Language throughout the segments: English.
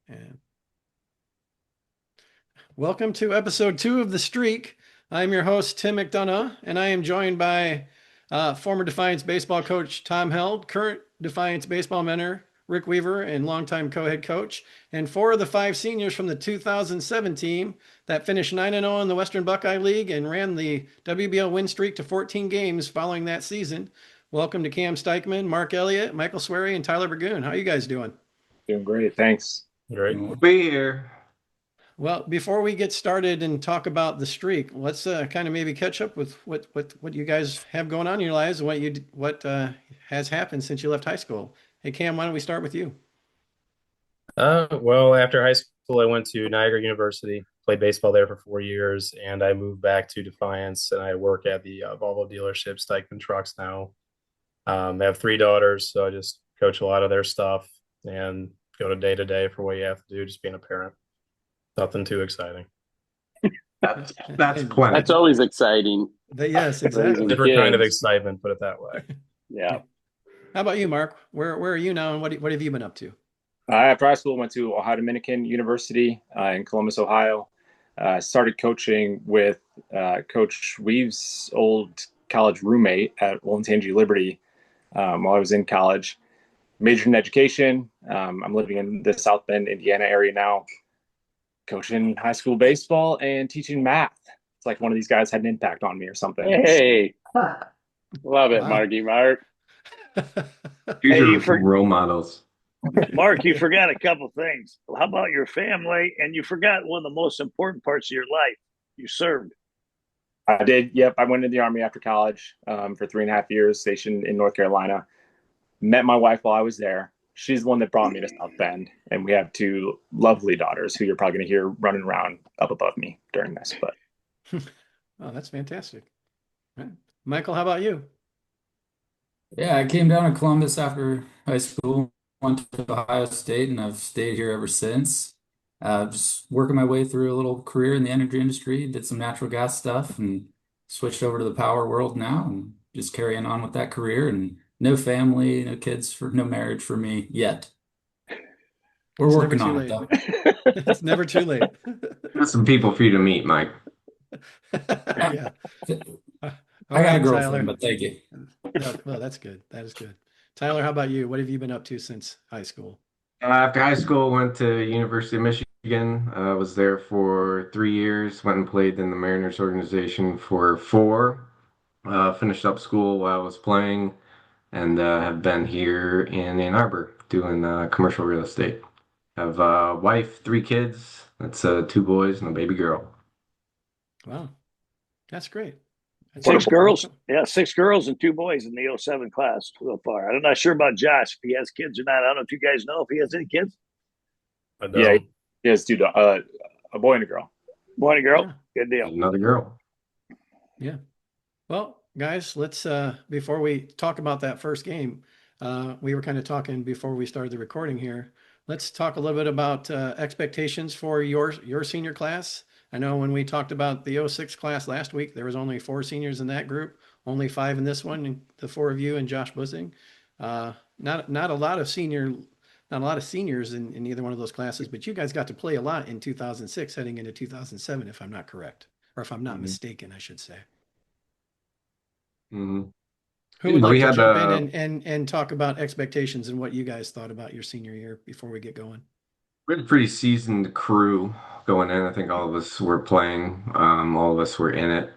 And welcome to episode 2 of The Streak. I'm your host, Tim McDonough, and I am joined by former Defiance baseball coach Tom Held, current Defiance baseball mentor Rick Weaver, and longtime co-head coach, and 4 of the 5 seniors from the 2007 team that finished 9-0 in the Western Buckeye League and ran the WBL win streak to 14 games following that season. Welcome to Cam Steichman, Mark Elliott, Michael Swery, and Tyler Burgoon. How are you guys doing? Doing great, thanks. Great. We'll be here. Well, before we get started and talk about the streak, let's kind of maybe catch up with what you guys have going on in your lives and what has happened since you left high school. Hey Cam, why don't we start with you? Well, after high school, I went to Niagara University, played baseball there for 4 years, and I moved back to Defiance, and I work at the Volvo dealership, Steichman Trucks now. I have 3 daughters, so I just coach a lot of their stuff and go to day for what you have to do, just being a parent. Nothing too exciting. That's plenty. That's always exciting. Yes, exactly. Different kind of Kids. excitement, put it that way. Yeah. How about you, Mark? Where are you now, and what have you been up to? After high school, went to Ohio Dominican University in Columbus, Ohio. Started coaching with Coach Weave's old college roommate at Olentangy Liberty while I was in college. Majored in education. I'm living in the South Bend, Indiana area now, coaching high school baseball and teaching math. It's like one of these guys had an impact on me or something. Hey, love it, Wow. Marky Mark. These Hey, are you role models. Mark, you forgot a couple things. How about your family? And you forgot one of the most important parts of your life. You served. I did. Yep. I went into the Army after college for 3.5 years, stationed in North Carolina. Met my wife while I was there. She's the one that brought me to South Bend. And we have 2 lovely daughters who you're probably going to hear running around up above me during this. But Oh, that's fantastic. Right. Michael, how about you? Yeah, I came down to Columbus after high school, went to Ohio State, and I've stayed here ever since. Just working my way through a little career in the energy industry, did some natural gas stuff, and switched over to the power world now, and just carrying on with that career. And no family, no kids, no marriage for me yet. We're It's never working too on it late. though. It's never too late. Got some people for you to meet, Mike. Yeah. All I got a right, girlfriend, Tyler. but thank you. Well, that's good. That is good. Tyler, how about you? What have you been up to since high school? After high school, went to University of Michigan. Was there for 3 years. Went and played in the Mariners organization for 4. Finished up school while I was playing, and have been here in Ann Arbor doing commercial real estate. Have a wife, 3 kids. That's 2 boys and a baby girl. Wow, that's great. Six girls. Welcome. Yeah, 6 girls and 2 boys in the '07 class so far. I'm not sure about Josh, if he has kids or not. I don't know if you guys know if he has any kids. I yeah, don't. he has 2, a boy and a girl. Boy and a girl. Yeah. Good deal. Another girl. Yeah. Well, guys, let's before we talk about that first game, we were kind of talking before we started the recording here. Let's talk a little bit about expectations for your senior class. I know when we talked about the '06 class last week, there was only 4 seniors in that group, only 5 in this one, and the 4 of you and Josh Bussing. Not a lot of seniors in either one of those classes, but you guys got to play a lot in 2006, heading into 2007, if I'm not correct, or if I'm not Mhm. mistaken, I should say. hmm Who would We like to had jump in and talk about expectations and what you guys thought about your senior year before we get going? we had a pretty seasoned crew going in. I think all of us were playing. All of us were in it.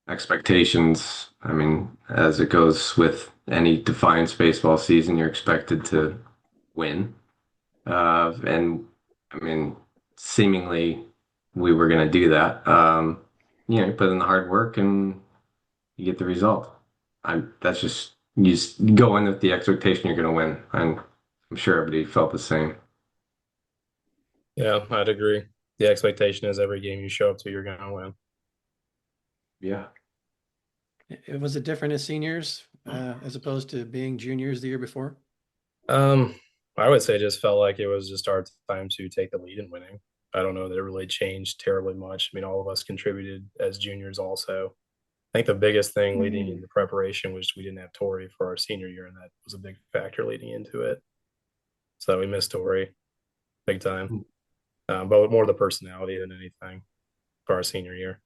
Expectations, I mean, as it goes with any Defiance baseball season, you're expected to win. And I mean, seemingly we were going to do that. You put in the hard work and you get the result. That's just, you just go in with the expectation you're going to win. And I'm sure everybody felt the same. Yeah, I'd agree. The expectation is every game you show up to, you're going to win. Yeah. It was it different as seniors as opposed to being juniors the year before? Um, I would say it just felt like it was just our time to take the lead in winning. I don't know that it really changed terribly much. I mean, all of us contributed as juniors also. I think the biggest thing leading into preparation was we didn't have Tori for our senior year, and that was a big factor leading into it. So we missed Tori big time. But more the personality than anything for our senior year.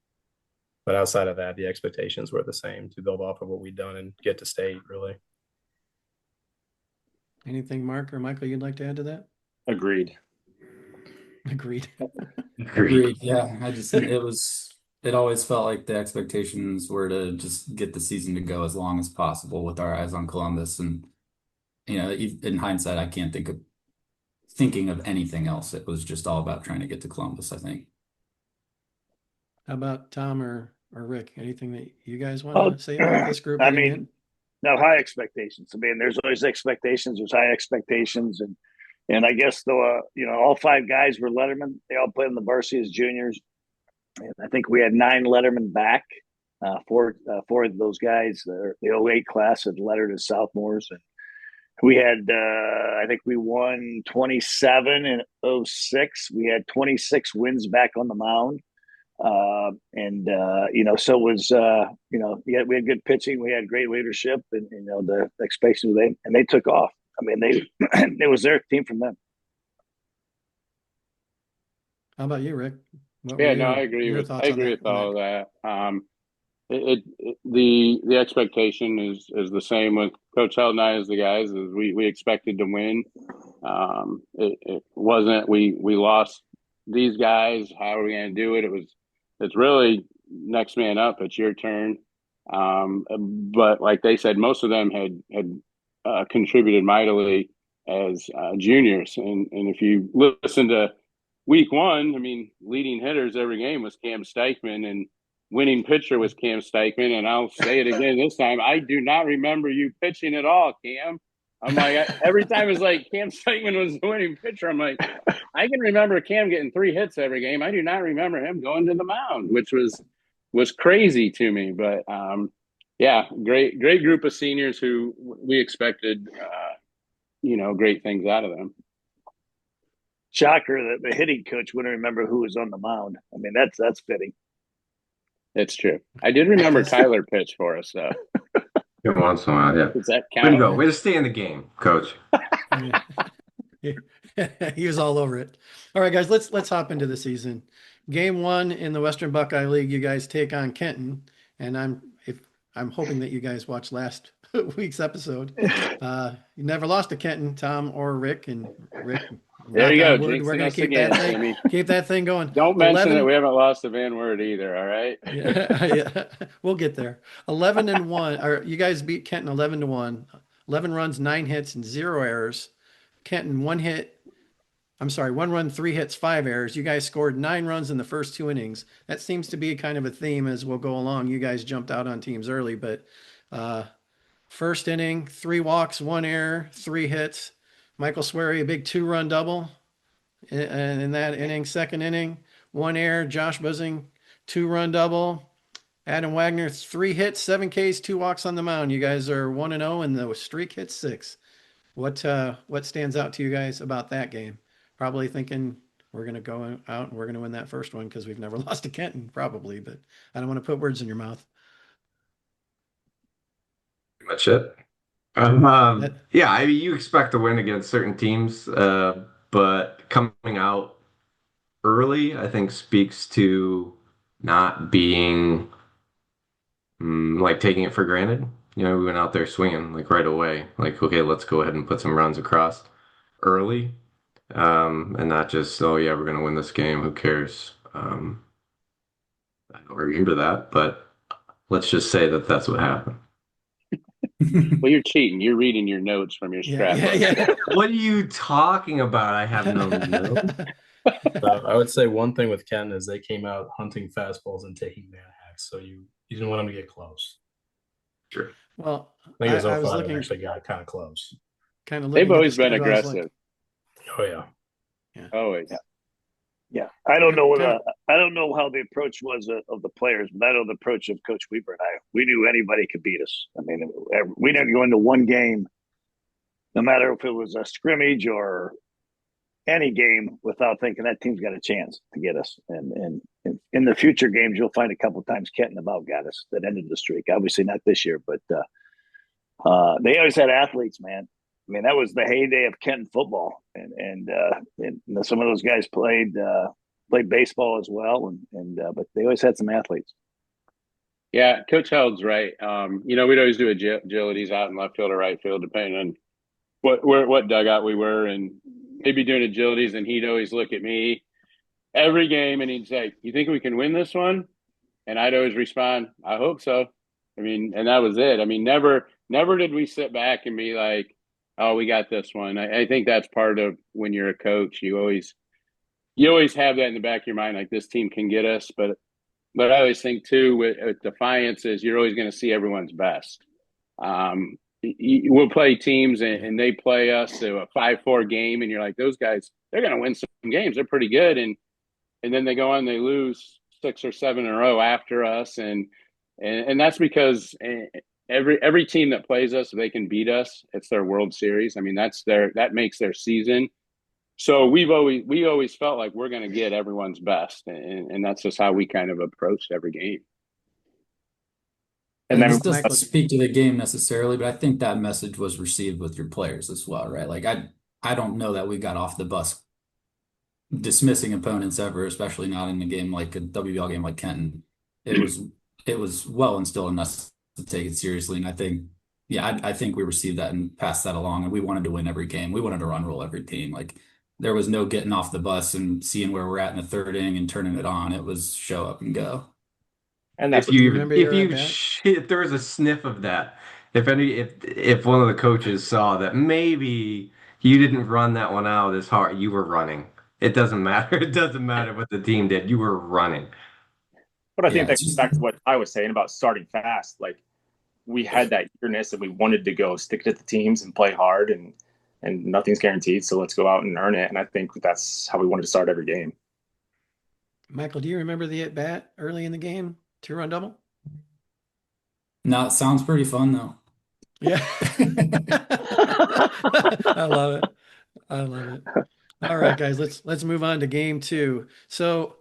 But outside of that, the expectations were the same to build off of what we'd done and get to state, really. Anything, Mark or Michael, you'd like to add to that? Agreed. Agreed. Agreed. Yeah, it always felt like the expectations were to just get the season to go as long as possible with our eyes on Columbus. And, in hindsight, I can't thinking of anything else. It was just all about trying to get to Columbus, I think. How about Tom or Rick? Anything that you guys want Oh, to say about this group? I heading mean, in? now high expectations. I mean, there's always expectations. There's high expectations, and I guess though, all 5 guys were Letterman. They all played in the varsity as juniors, and I think we had 9 Letterman back. Four of those guys, the '08 class, had lettered as sophomores, and we had, I think we won 27 in '06. We had 26 wins back on the mound. So it was, we had good pitching. We had great leadership, and, the expectations and they took off. I mean, it was their team from them. How about you, Rick? What Yeah, were no, your- I agree your with thoughts on that? all of that. The expectation is the same with Coach Held and I as the guys. Is we expected to win. It wasn't we lost these guys. How are we going to do it? It's really next man up. It's your turn. But like they said, most of them had contributed mightily as juniors. And if you listen to week 1, I mean, leading hitters every game was Cam Steichman, and winning pitcher was Cam Steichman. And I'll say it again this time, I do not remember you pitching at all, Cam. I'm like, every time it's like Cam Steichman was the winning pitcher. I'm like, I can remember Cam getting 3 hits every game. I do not remember him going to the mound, which was crazy to me. But yeah, great group of seniors who we expected, great things out of them. Shocker that the hitting coach wouldn't remember who was on the mound. I mean, that's fitting. It's true. I did remember Tyler pitch for us, though. Every once in a while, yeah. Does that Way to count? go. Way to stay in the game, coach. He was all over it. All right, guys, let's hop into the season. Game 1 in the Western Buckeye League, you guys take on Kenton, and I'm hoping that you guys watched last week's episode. You never lost to Kenton, Tom or Rick, and Rick. There you go. We're gonna keep again, that thing, Jimmy. keep that thing going. Don't mention 11 that we haven't lost to Van Wert either. All right. Yeah, we'll get there. 11-1, or you guys beat Kenton 11-1. 11 runs, 9 hits, and 0 errors. Kenton 1 run, 3 hits, 5 errors. You guys scored 9 runs in the first 2 innings. That seems to be kind of a theme as we'll go along. You guys jumped out on teams early, but first inning, 3 walks, 1 error, 3 hits. Michael Swery, a big 2-run double in that inning. Second inning, 1 error. Josh Buzzing, 2-run double. Adam Wagner, 3 hits, 7 Ks, 2 walks on the mound. You guys are 1-0, and the streak hits 6. What stands out to you guys about that game? Probably thinking we're going to go out and we're going to win that first one because we've never lost to Kenton, probably. But I don't want to put words in your mouth. Pretty much it. Yeah, I mean, you expect to win against certain teams, but coming out early, I think, speaks to not being like taking it for granted. We went out there swinging like right away. Like, okay, let's go ahead and put some runs across early, and not just, oh yeah, we're gonna win this game. Who cares? I don't remember that, but let's just say that that's what happened. Well, you're cheating. You're reading your notes from your scrapbook. Yeah. What are you talking about? I have no notes. I would say one thing with Ken is they came out hunting fastballs and taking man hacks, so you didn't want them to get close. Sure. Well, I think it was I was 05 looking, actually got kind of close. kind of. They've always been aggressive. Oh yeah. Always. Yeah, I don't know how the approach was of the players, but I know the approach of Coach Weaver and I. We knew anybody could beat us. I mean, we didn't go into one game, no matter if it was a scrimmage or any game, without thinking that team's got a chance to get us. And in the future games, you'll find a couple times Kenton about got us that ended the streak. Obviously not this year, but they always had athletes, man. mean, that was the heyday of Kenton football, and some of those guys played baseball as well, but they always had some athletes. Yeah, Coach Held's right. We'd always do agilities out in left field or right field, depending on what dugout we were, and they'd be doing agilities, and he'd always look at me every game, and he'd say, "You think we can win this one?" And I'd always respond, "I hope so." I mean, and that was it. I mean, never did we sit back and be like, "Oh, we got this one." I think that's part of when you're a coach. You always have that in the back of your mind, like this team can get us. But I always think too with Defiance is you're always going to see everyone's best. We'll play teams and they play us to a 5-4 game, and you're like, those guys, they're going to win some games. They're pretty good, and then they go on, they lose 6 or 7 in a row after us, and that's because every team that plays us, they can beat us. It's their World Series. I mean, that makes their season. So we always felt like we're going to get everyone's best, and that's just how we kind of approached every game. And And then this doesn't Michael- speak to the game necessarily, but I think that message was received with your players as well, right? Like I don't know that we got off the bus dismissing opponents ever, especially not in a game like a WBL game like Kenton. It was well instilled in us to take it seriously, and I think I think we received that and passed that along, and we wanted to win every game. We wanted to run roll every team. Like there was no getting off the bus and seeing where we're at in the third inning and turning it on. It was show up and go. And that's If you remember if your you at-bat? if there was a sniff of that, if one of the coaches saw that maybe you didn't run that one out as hard, you were running. It doesn't matter. It doesn't matter what the team did. You were running. But I Yeah, think that it's goes just- back to what I was saying about starting fast. Like we had that eagerness and we wanted to go stick it at the teams and play hard, and nothing's guaranteed. So let's go out and earn it. And I think that's how we wanted to start every game. Michael, do you remember the at bat early in the game? 2-run double? No, it sounds pretty fun though. Yeah. I love it. I love it. All right, guys, let's move on to game 2. So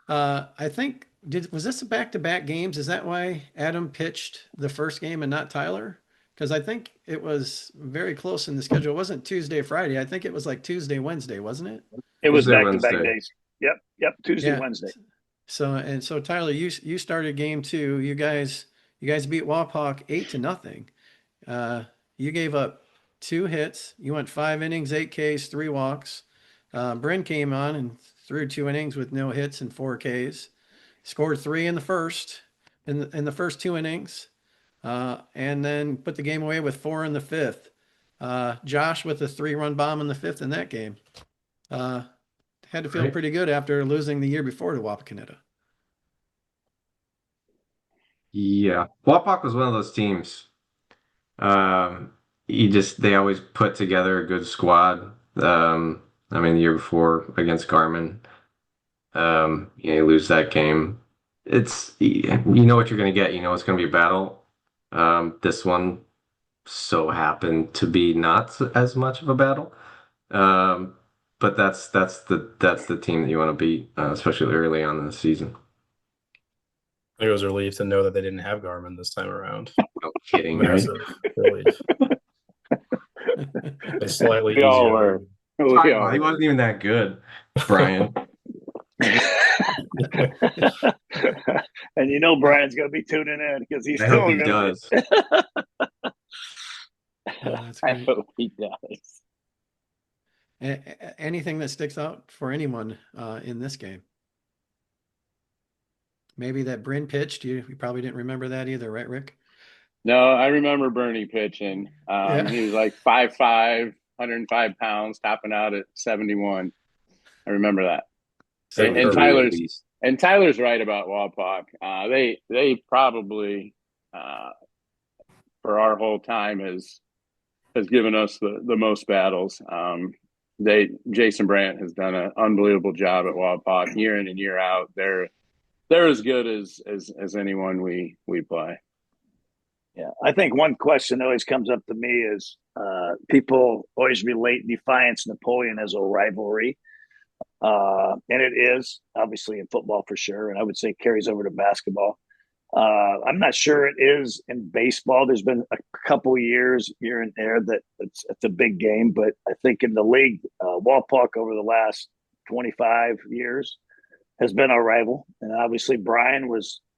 I think was this a back-to-back games? Is that why Adam pitched the first game and not Tyler? Because I think it was very close in the schedule. It wasn't Tuesday, Friday. I think it was like Tuesday, Wednesday, wasn't it? It was Tuesday, back-to-back Wednesday. days. Yep. Tuesday, Yeah. Wednesday. So Tyler, you started game 2. You guys beat Wapak 8-0. You gave up 2 hits. You went 5 innings, 8 Ks, 3 walks. Bryn came on and threw 2 innings with no hits and 4 Ks. Scored 3 in the first in the first 2 innings, and then put the game away with 4 in the 5th. Josh with a 3-run bomb in the 5th in that game. Had to feel Right. pretty good after losing the year before to Wapakoneta. Yeah, Wapak was one of those teams. They always put together a good squad. I mean, the year before against Garmin, you lose that game. You know what you're going to get. You know it's going to be a battle. This one so happened to be not as much of a battle. But that's the team that you want to beat, especially early on in the season. I think it was a relief to know that they didn't have Garmin this time around. No kidding, right? Massive relief. A slightly We all easier. were. He wasn't even that good, Brian. And you know Brian's going to be tuning in because he's I still hope he gonna does. That's I great. hope he does. Anything that sticks out for anyone in this game? Maybe that Bryn pitched. You probably didn't remember that either, right, Rick? No, I remember Bernie pitching. Yeah. He was like 5'5", 105 pounds, topping out at 71. I remember that. Same And for Tyler's- me. And Tyler's right about Wapak. They probably for our whole time has given us the most battles. Jason Brandt has done an unbelievable job at Wapak year in and year out. They're as good as anyone we play. Yeah, I think one question that always comes up to me is people always relate Defiance Napoleon as a rivalry. And it is obviously in football for sure. And I would say carries over to basketball. I'm not sure it is in baseball. There's been a couple years here and there that it's a big game, but I think in the league, Walpock over the last 25 years has been our rival. And obviously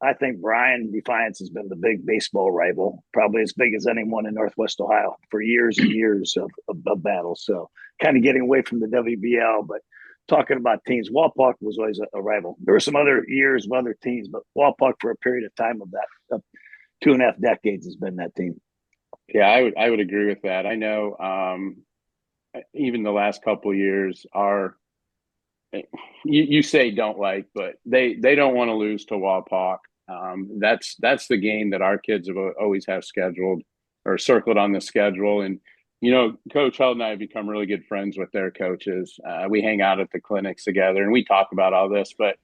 I think Bryan Defiance has been the big baseball rival, probably as big as anyone in Northwest Ohio for years and years of battles. So kind of getting away from the WBL, but talking about teams, Walpock was always a rival. There were some other years of other teams, but Walpock for a period of time of 2.5 decades has been that team. Yeah, I would agree with that. I know even the last couple of years are you say don't like, but they don't want to lose to Walpock. That's the game that our kids have always have scheduled or circled on the schedule. And Coach Held and I have become really good friends with their coaches. We hang out at the clinics together and we talk about all this, but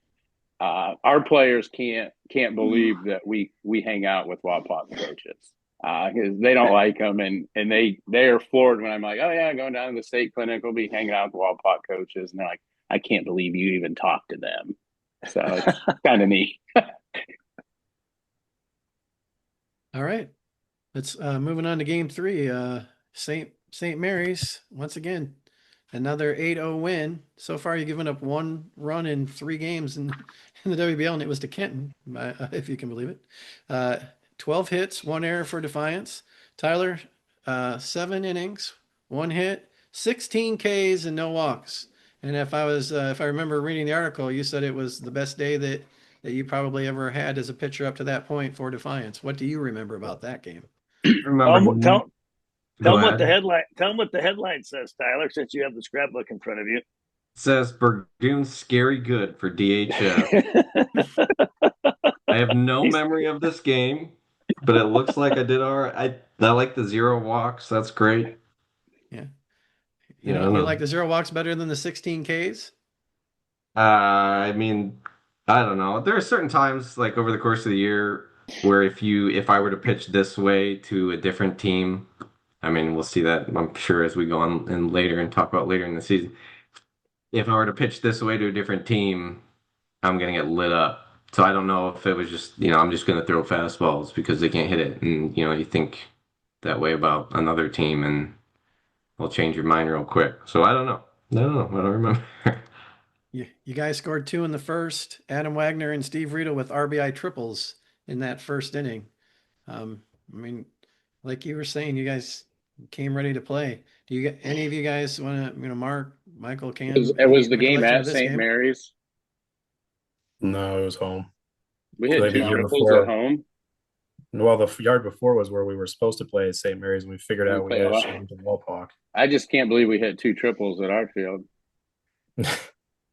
our players can't believe that we hang out with Walpock coaches because they don't like them, and they are floored when I'm like, oh yeah, going down to the state clinic, we'll be hanging out with Walpock coaches, and they're like, I can't believe you even talk to them. So it's kind of neat. All right. Let's moving on to game 3. St. Mary's, once again, another 8-0 win. So far, you've given up 1 run in 3 games in the WBL, and it was to Kenton, if you can believe it. 12 hits, 1 error for Defiance. Tyler, 7 innings, 1 hit, 16 Ks, and no walks. And if I remember reading the article, you said it was the best day that you probably ever had as a pitcher up to that point for Defiance. What do you remember about that game? Tell them what the headline says, Tyler, since you have the scrapbook in front of you. It says Burgoon's scary good for DHF. I have no memory of this game, but it looks like I did all right. I like the 0 walks. That's great. Yeah. You like the 0 walks better than the 16 Ks? I mean, I don't know. There are certain times, like over the course of the year, where if I were to pitch this way to a different team, I mean, we'll see that, I'm sure, as we go on and later and talk about later in the season. If I were to pitch this way to a different team, I'm going to get lit up. So I don't know if it was just, I'm just going to throw fastballs because they can't hit it. And, you think that way about another team and it'll change your mind real quick. So I don't know. I don't remember. You guys scored 2 in the first. Adam Wagner and Steve Riedel with RBI triples in that first inning. I mean, like you were saying, you guys came ready to play. Do you get any of you guys want to, Mark, Michael, Cam? It was the game at St. Mary's. No, it was home. We had 2 triples at home. Well, the yard before was where we were supposed to play at St. Mary's, and we figured out we had to change to Walpock. I just can't believe we hit 2 triples at our field.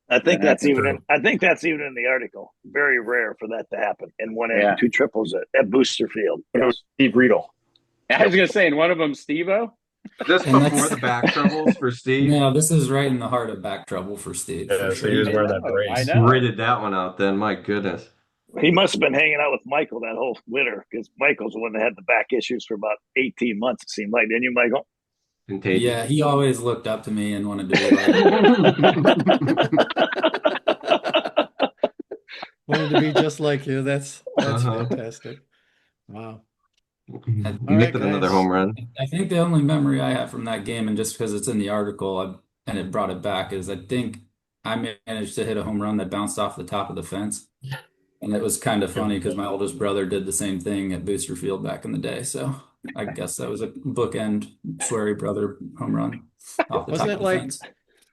I think that's even in the article. Very rare for that to happen. And 1 and 2 triples at Booster Field. It was Steve Riedel. I was gonna say, and one of them, Steve-O. Just before the back troubles for Steve. No, this is right in the heart of back trouble for Steve. Yeah, so he was wearing that brace. I know. Ridded that one out then. My goodness. He must have been hanging out with Michael that whole winter because Michael's the one that had the back issues for about 18 months, it seemed like. Didn't you, Michael? Contagious. Yeah, he always looked up to me and wanted to be like Wanted to be just like you. That's fantastic. Wow. Nicked another home run. I think the only memory I have from that game, and just because it's in the article and it brought it back, is I think I managed to hit a home run that bounced off the top of the fence. And it was kind of funny because my oldest brother did the same thing at Booster Field back in the day. So I guess that was a bookend Swery brother home run off the Wasn't top it of the like fence.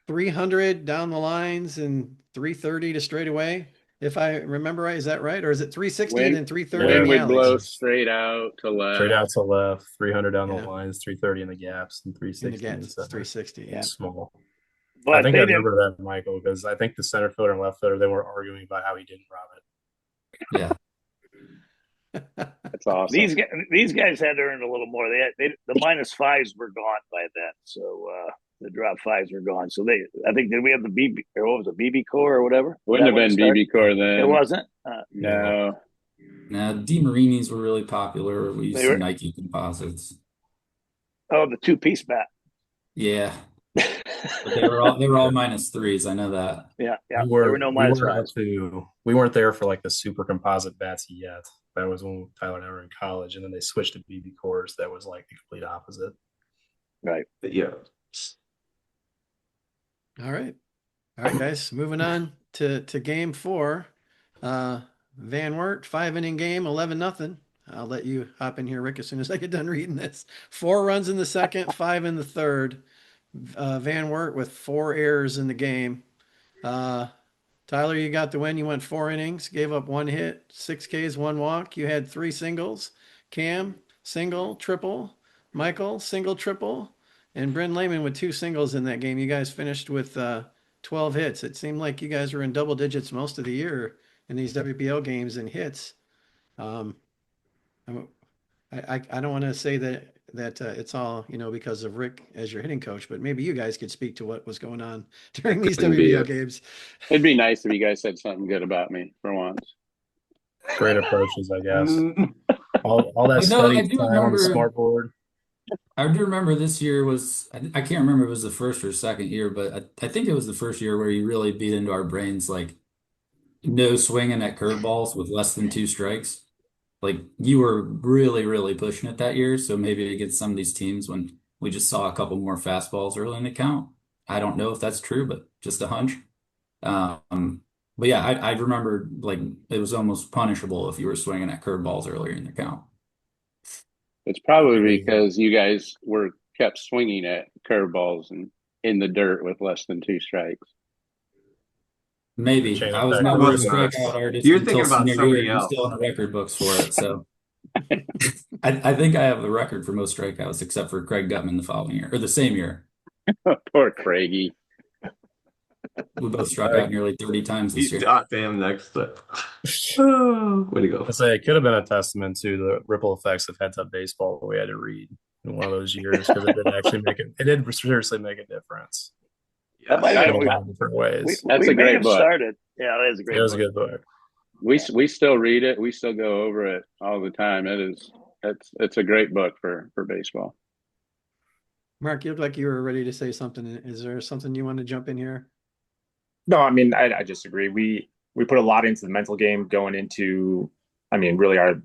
300 down the lines and 330 to straightaway? If I remember right, is that right? Or is it 360 and then 330 in Wind the would blow alleys? straight out to left. Straight out to left, 300 down Yeah. the lines, 330 in the gaps, and In 360 the in the gaps, center. 360. Yeah. Small. But I think they I didn't. remember that, Michael, because I think the center fielder and left fielder, they were arguing about how he didn't rob it. Yeah. That's awesome. These guys had to earn a little more. The -5s were gone by then, so the drop 5s were gone. So I think did we have the BB or what was it, BB core or whatever? Wouldn't have been BB core then. It wasn't. No. Now, DeMarinis were really popular. We used They were- some Nike composites. Oh, the 2-piece bat. Yeah. But they were all -3s. I know that. Yeah. We There were were no we weren't -5s. we weren't there for like the super composite bats yet. That was when Tyler and I were in college, and then they switched to BB cores. That was like the complete opposite. Right. Yeah. All right. All right, guys. Moving on to game 4. Van Wert, 5-inning game, 11-0. I'll let you hop in here, Rick, as soon as I get done reading this. 4 runs in the second, 5 in the third. Van Wert with 4 errors in the game. Tyler, you got the win. You went 4 innings, gave up 1 hit, 6 Ks, 1 walk. You had 3 singles. Cam, single, triple. Michael, single, triple. And Bryn Lehman with 2 singles in that game. You guys finished with 12 hits. It seemed like you guys were in double digits most of the year in these WPL games and hits. Um, I don't want to say that it's all, because of Rick as your hitting coach, but maybe you guys could speak to what was going on during these Couldn't be WPL it. games. It'd be nice if you guys said something good about me for once. Great approaches, I guess. Mm, All that I know, study I do time on the remember. smartboard. I do remember this year I can't remember if it was the first or second year, but I think it was the first year where you really beat into our brains like no swinging at curveballs with less than 2 strikes. Like you were really, really pushing it that year. So maybe against some of these teams when we just saw a couple more fastballs early in the count. I don't know if that's true, but just a hunch. But yeah, I remember like it was almost punishable if you were swinging at curveballs earlier in the count. It's probably because you guys were kept swinging at curveballs and in the dirt with less than 2 strikes. Maybe Chain I was effect. never a Wasn't us. strikeout artist You're until thinking about senior somebody year. I'm else. still on the record books for it. So I think I have the record for most strikeouts, except for Craig Gutman the following year or the same year. Poor Craigie. We both struck out nearly 30 times this You year. dot damn next. Oh, way to go. I say it could have been a testament to the ripple effects of heads-up baseball that we had to read in one of those years because it did actually make it. It did seriously make a difference. That might have In a been, lot of different ways. That's we a may great have book. started. Yeah, that is a great It was a book. good book. We still read it. We still go over it all the time. It's a great book for baseball. Mark, you look like you were ready to say something. Is there something you want to jump in here? No, I mean, I just agree. We put a lot into the mental game going into, I mean, really our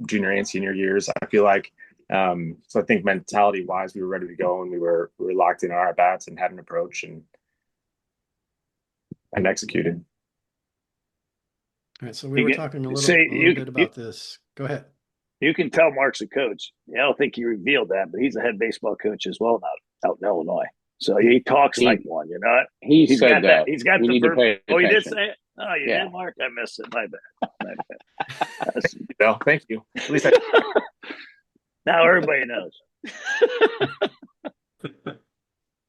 junior and senior years. I feel like, so I think mentality wise, we were ready to go and we were locked in our at bats and had an approach and executed. All right, so we were talking a little bit about this. Go ahead. You can tell Mark's a coach. I don't think he revealed that, but he's a head baseball coach as well out in Illinois. So he talks like one, He's got said that. He's got you the need to pay Oh, you did attention. say it? Oh, you did, Mark? I missed it. My bad. Well, thank you. At least now everybody knows.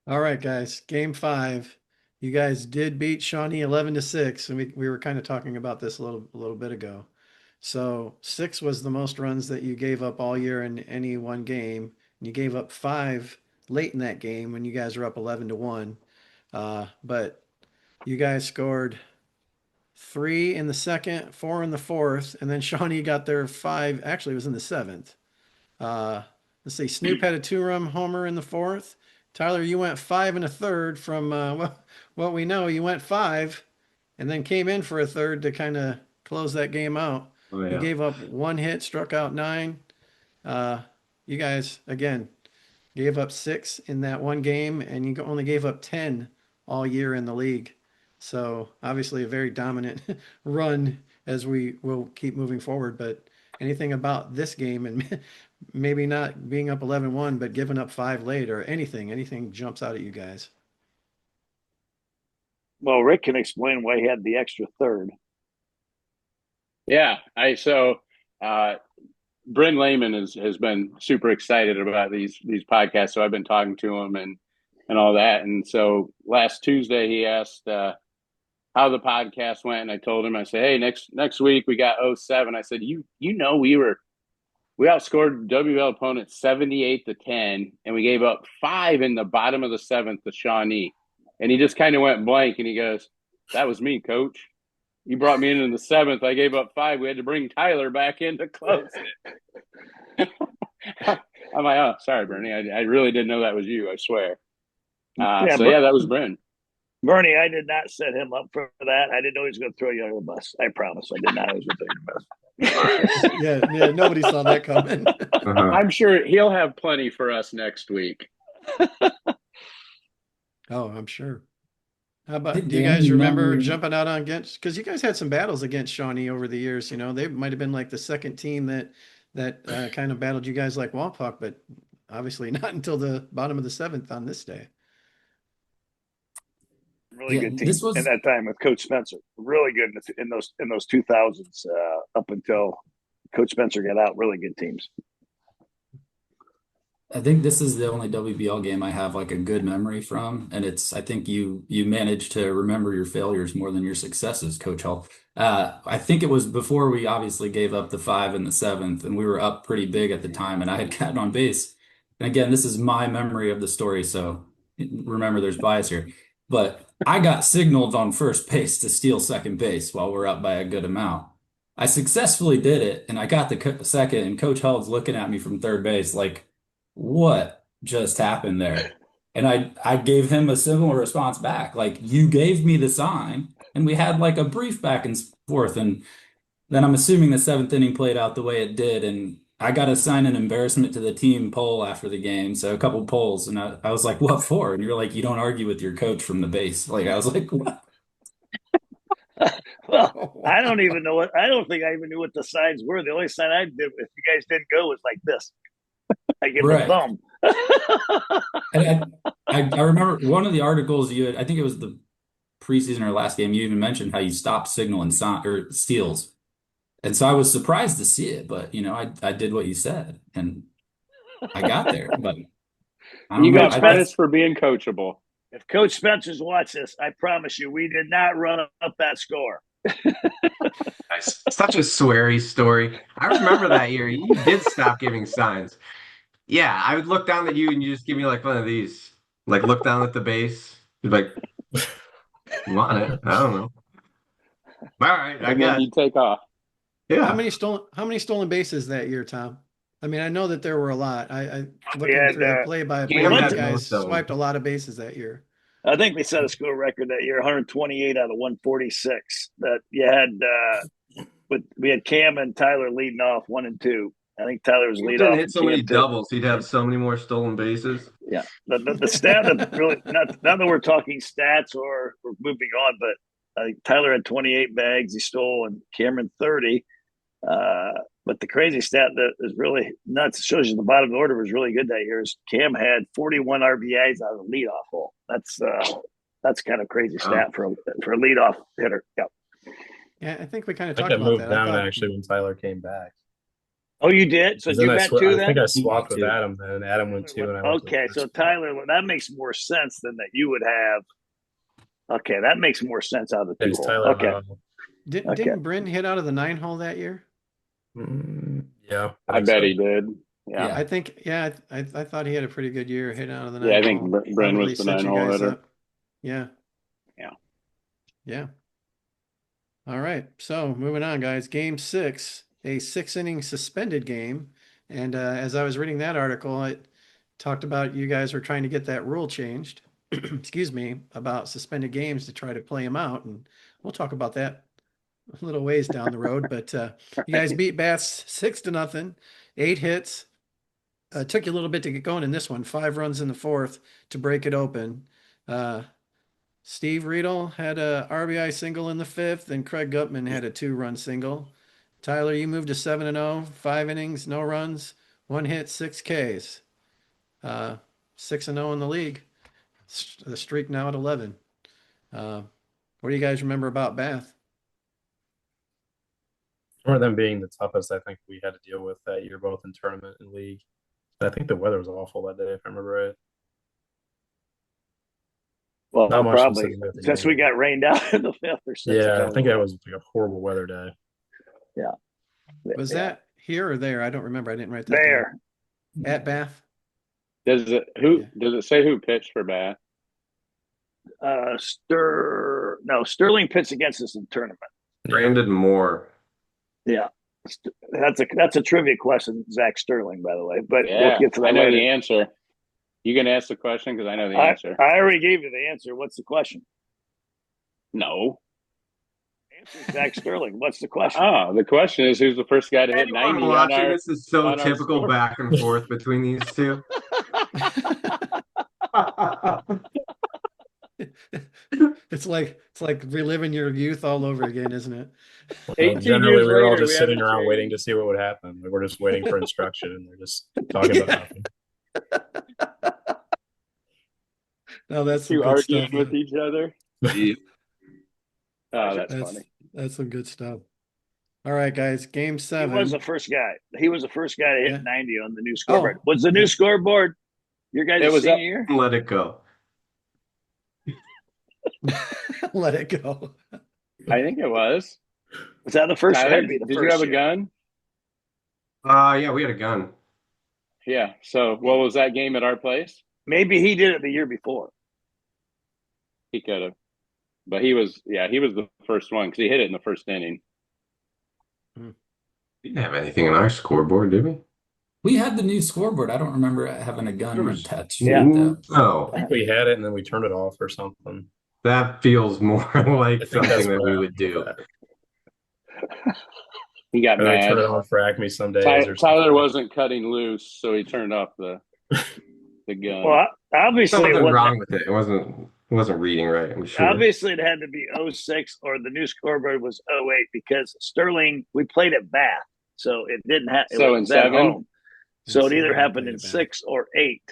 All right, guys. Game 5. You guys did beat Shawnee 11-6, and we were kind of talking about this a little bit ago. So 6 was the most runs that you gave up all year in any one game. And you gave up 5 late in that game when you guys were up 11-1. But you guys scored 3 in the second, 4 in the fourth, and then Shawnee got their 5. Actually, it was in the 7th. Let's see. Snoop had a 2-run homer in the 4th. Tyler, you went 5 1/3 from what we know. You went 5 and then came in for a third to kind of close that game out. Oh, yeah. You gave up 1 hit, struck out 9. You guys, again, gave up 6 in that one game, and you only gave up 10 all year in the league. So obviously a very dominant run as we will keep moving forward. But anything about this game and maybe not being up 11-1, but giving up 5 late or anything jumps out at you guys? Well, Rick can explain why he had the extra third. Yeah, Bryn Lehman has been super excited about these podcasts, so I've been talking to him and all that. And so last Tuesday he asked how the podcast went, and I told him, I said, hey, next week we got 07. I said, we outscored WL opponents 78-10, and we gave up 5 in the bottom of the 7th to Shawnee. And he just kind of went blank, and he goes, that was me, coach. You brought me in the 7th. I gave up 5. We had to bring Tyler back in to close it. I'm like, oh, sorry, Bernie. I really didn't know that was you, I swear. Yeah, that was Bryn. Bernie, I did not set him up for that. I didn't know he was going to throw you under the bus. I promise. I did not know he was going to throw you under the bus. Yeah, nobody saw that coming. I'm sure he'll have plenty for us next week. Oh, I'm sure. How about, Did do you guys Danny remember remember- jumping out on against, because you guys had some battles against Shawnee over the years, you know, they might have been like the second team that kind of battled you guys like Walpock, but obviously not until the bottom of the seventh on this day. Really Yeah, good team this was- in that time with Coach Spencer. Really good in those 2000s up until Coach Spencer got out. Really good teams. I think this is the only WBL game I have like a good memory from, and I think you managed to remember your failures more than your successes, Coach Hull. I think it was before we obviously gave up the 5 in the 7th, and we were up pretty big at the time, and I had gotten on base. And again, this is my memory of the story, so remember there's bias here. But I got signaled on first base to steal second base while we're up by a good amount. I successfully did it, and I got the second, and Coach Hull's looking at me from third base like, what just happened there? And I gave him a similar response back. Like, you gave me the sign, and we had like a brief back and forth. And then I'm assuming the 7th inning played out the way it did. And I got assigned an embarrassment to the team poll after the game. So a couple polls. And I was like, what for? And you're like, you don't argue with your coach from the base. Like, I was like, what? Well, I don't even know what. I don't think I even knew what the signs were. The only sign I did, if you guys didn't go, was like this. I give Right. the thumb. And I remember one of the articles you had, I think it was the preseason or last game, you even mentioned how you stopped signaling or steals. And so I was surprised to see it, but you know, I did what you said and I got there. But I don't You know. got credits for being coachable. If Coach Spencer's watch this, I promise you, we did not run up that score. Nice. Such a sweary story. I remember that year. You did stop giving signs. Yeah, I would look down at you and you just give me like one of these. Like look down at the base. You'd be like, you want it? I don't know. All right, I And then guess. you take off. Yeah. How many stolen bases that year, Tom? I mean, I know that there were a lot. I looking had, through the play-by-play, Cam you had guys most of them. swiped a lot of bases that year. I think they set a school record that year, 128 out of 146. That you had, we had Cam and Tyler leading off 1 and 2. I think Tyler was He lead didn't off. hit so and many Cam too. doubles. He'd have so many more stolen bases. Yeah, the stat that really not that we're talking stats or we're moving on, but I think Tyler had 28 bags he stole and Cameron 30. But the crazy stat that is really nuts, shows you the bottom of the order was really good that year, is Cam had 41 RBIs out of the leadoff hole. That's kind of crazy stat for a leadoff hitter. Yep. Yeah, I think we kind of I think talked I about moved that. down thought- actually when Tyler came back. Oh, you did? So 'Cause you then got two I then? think I swapped with Two. Adam then. Adam went 2 and I went Okay, so Tyler, that makes more sense than that you would have. Okay, that makes more sense out of the two There's hole. Tyler. Okay. Didn't Bryn hit out of the 9 hole that year? Yeah, I think bet so. he did. Yeah. I think, yeah, I thought he had a pretty good year hitting out of the 9 Yeah, I hole. think Bren Probably was the set you 9-hole guys hitter. up. Yeah. Yeah. Yeah. All right. So moving on, guys. Game 6, a 6-inning suspended game. And as I was reading that article, it talked about you guys were trying to get that rule changed. Excuse me, about suspended games to try to play them out. And we'll talk about that a little ways down the road. But you guys beat Baths 6-0, 8 hits. Took you a little bit to get going in this one. 5 runs in the 4th to break it open. Steve Riedel had a RBI single in the 5th, and Craig Gutman had a 2-run single. Tyler, you moved to 7-0, 5 innings, no runs, 1 hit, 6 Ks. 6-0 in the league. The streak now at 11. What do you guys remember about Bath? Or them being the toughest I think we had to deal with that year, both in tournament and league. I think the weather was awful that day, if I remember right. Well, Not much probably considering that since game. we got rained out in the 5th or 6th. Yeah, I think that was like a horrible weather day. Was that here or there? I don't remember. I didn't write that there? down. At Bath? Does it say who pitched for Bath? Sterling pitched against us in the tournament. Brandon Moore. Yeah, that's a trivia question, Zach Sterling, by the way. But Yeah, we'll get to that I know later. the answer. You can ask the question because I know the answer. I already gave you the answer. What's the question? No. Answer, Zach Sterling. What's the question? The question is, who's the first guy to hit Anyone 90 on watching our? this is so on our typical score. back and forth between these two. It's like reliving your youth all over again, isn't it? Well, 18 generally, years we were all later, just we sitting haven't around changed. waiting to see what would happen. We're just waiting for instruction, and they're just talking about nothing. No, that's some You good arguing stuff. with each other. Oh, that's funny. That's some good stuff. All right, guys. Game He 7. was the first guy. He was the first guy to hit Yeah. 90 on the new scoreboard. Oh, Was the new yeah. scoreboard your guys' It was senior that- year? Let it go. Let it go. I think it was. Was that the first? Tyler, That'd be the did first you have a year. gun? Yeah, we had a gun. Yeah. So, what was that game at our place? Maybe he did it the year before. He could have, but he was the first one because he hit it in the first inning. We didn't have anything on our scoreboard, did we? We had the new scoreboard. I don't remember having a gun attached. Yeah. to it, Oh, I think we had it, and then we turned it off or something. that feels more like I think that's something that what we would do. happened. He got Or they mad. turn it on for Acme some days. Tyler, or something. wasn't cutting loose, so he turned off the gun. Well, obviously, it Something wasn't. wrong with it. It wasn't reading right. I'm sure. Obviously, it had to be 06 or the new scoreboard was 08 because Sterling, we played at Bath. So it didn't have. So in was at 7? home. So it In either 7, happened we in played at 6 or 8.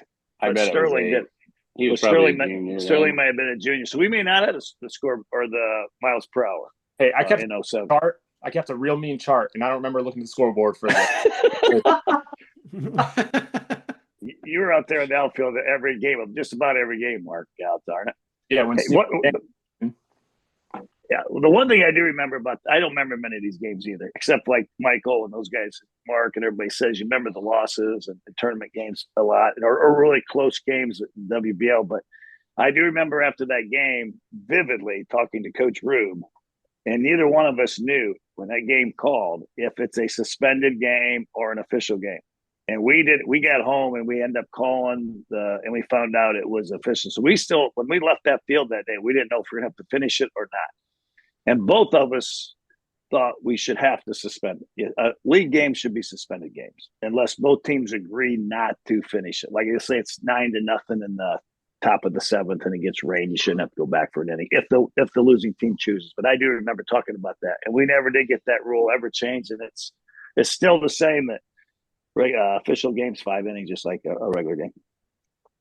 I But bet Sterling it did. was 8. He Well, was probably Sterling, a junior Sterling then. might have been a junior. So we may not have the score or the miles per hour Hey, I kept in 07. chart. I kept a real mean chart, and I don't remember looking at the scoreboard for that. You were out there in the outfield at every game, just about every game, Mark. God darn it. Yeah, when Hey, yeah, well, the one thing I do remember I don't remember many of these games either, except like Michael and those guys, Mark and everybody says you remember the losses and the tournament games a lot, or really close games at WBL. But I do remember after that game vividly talking to Coach Rube, and neither one of us knew when that game called if it's a suspended game or an official game. And we got home and we ended up calling and we found out it was official. So when we left that field that day, we didn't know if we were going to have to finish it or not. And both of us thought we should have to suspend it. League games should be suspended games unless both teams agree not to finish it. Like I say, it's 9-0 in the top of the 7th and it gets rain. You shouldn't have to go back for an inning if the losing team chooses. But I do remember talking about that, and we never did get that rule ever changed, and it's still the same that official games 5 innings, just like a regular game.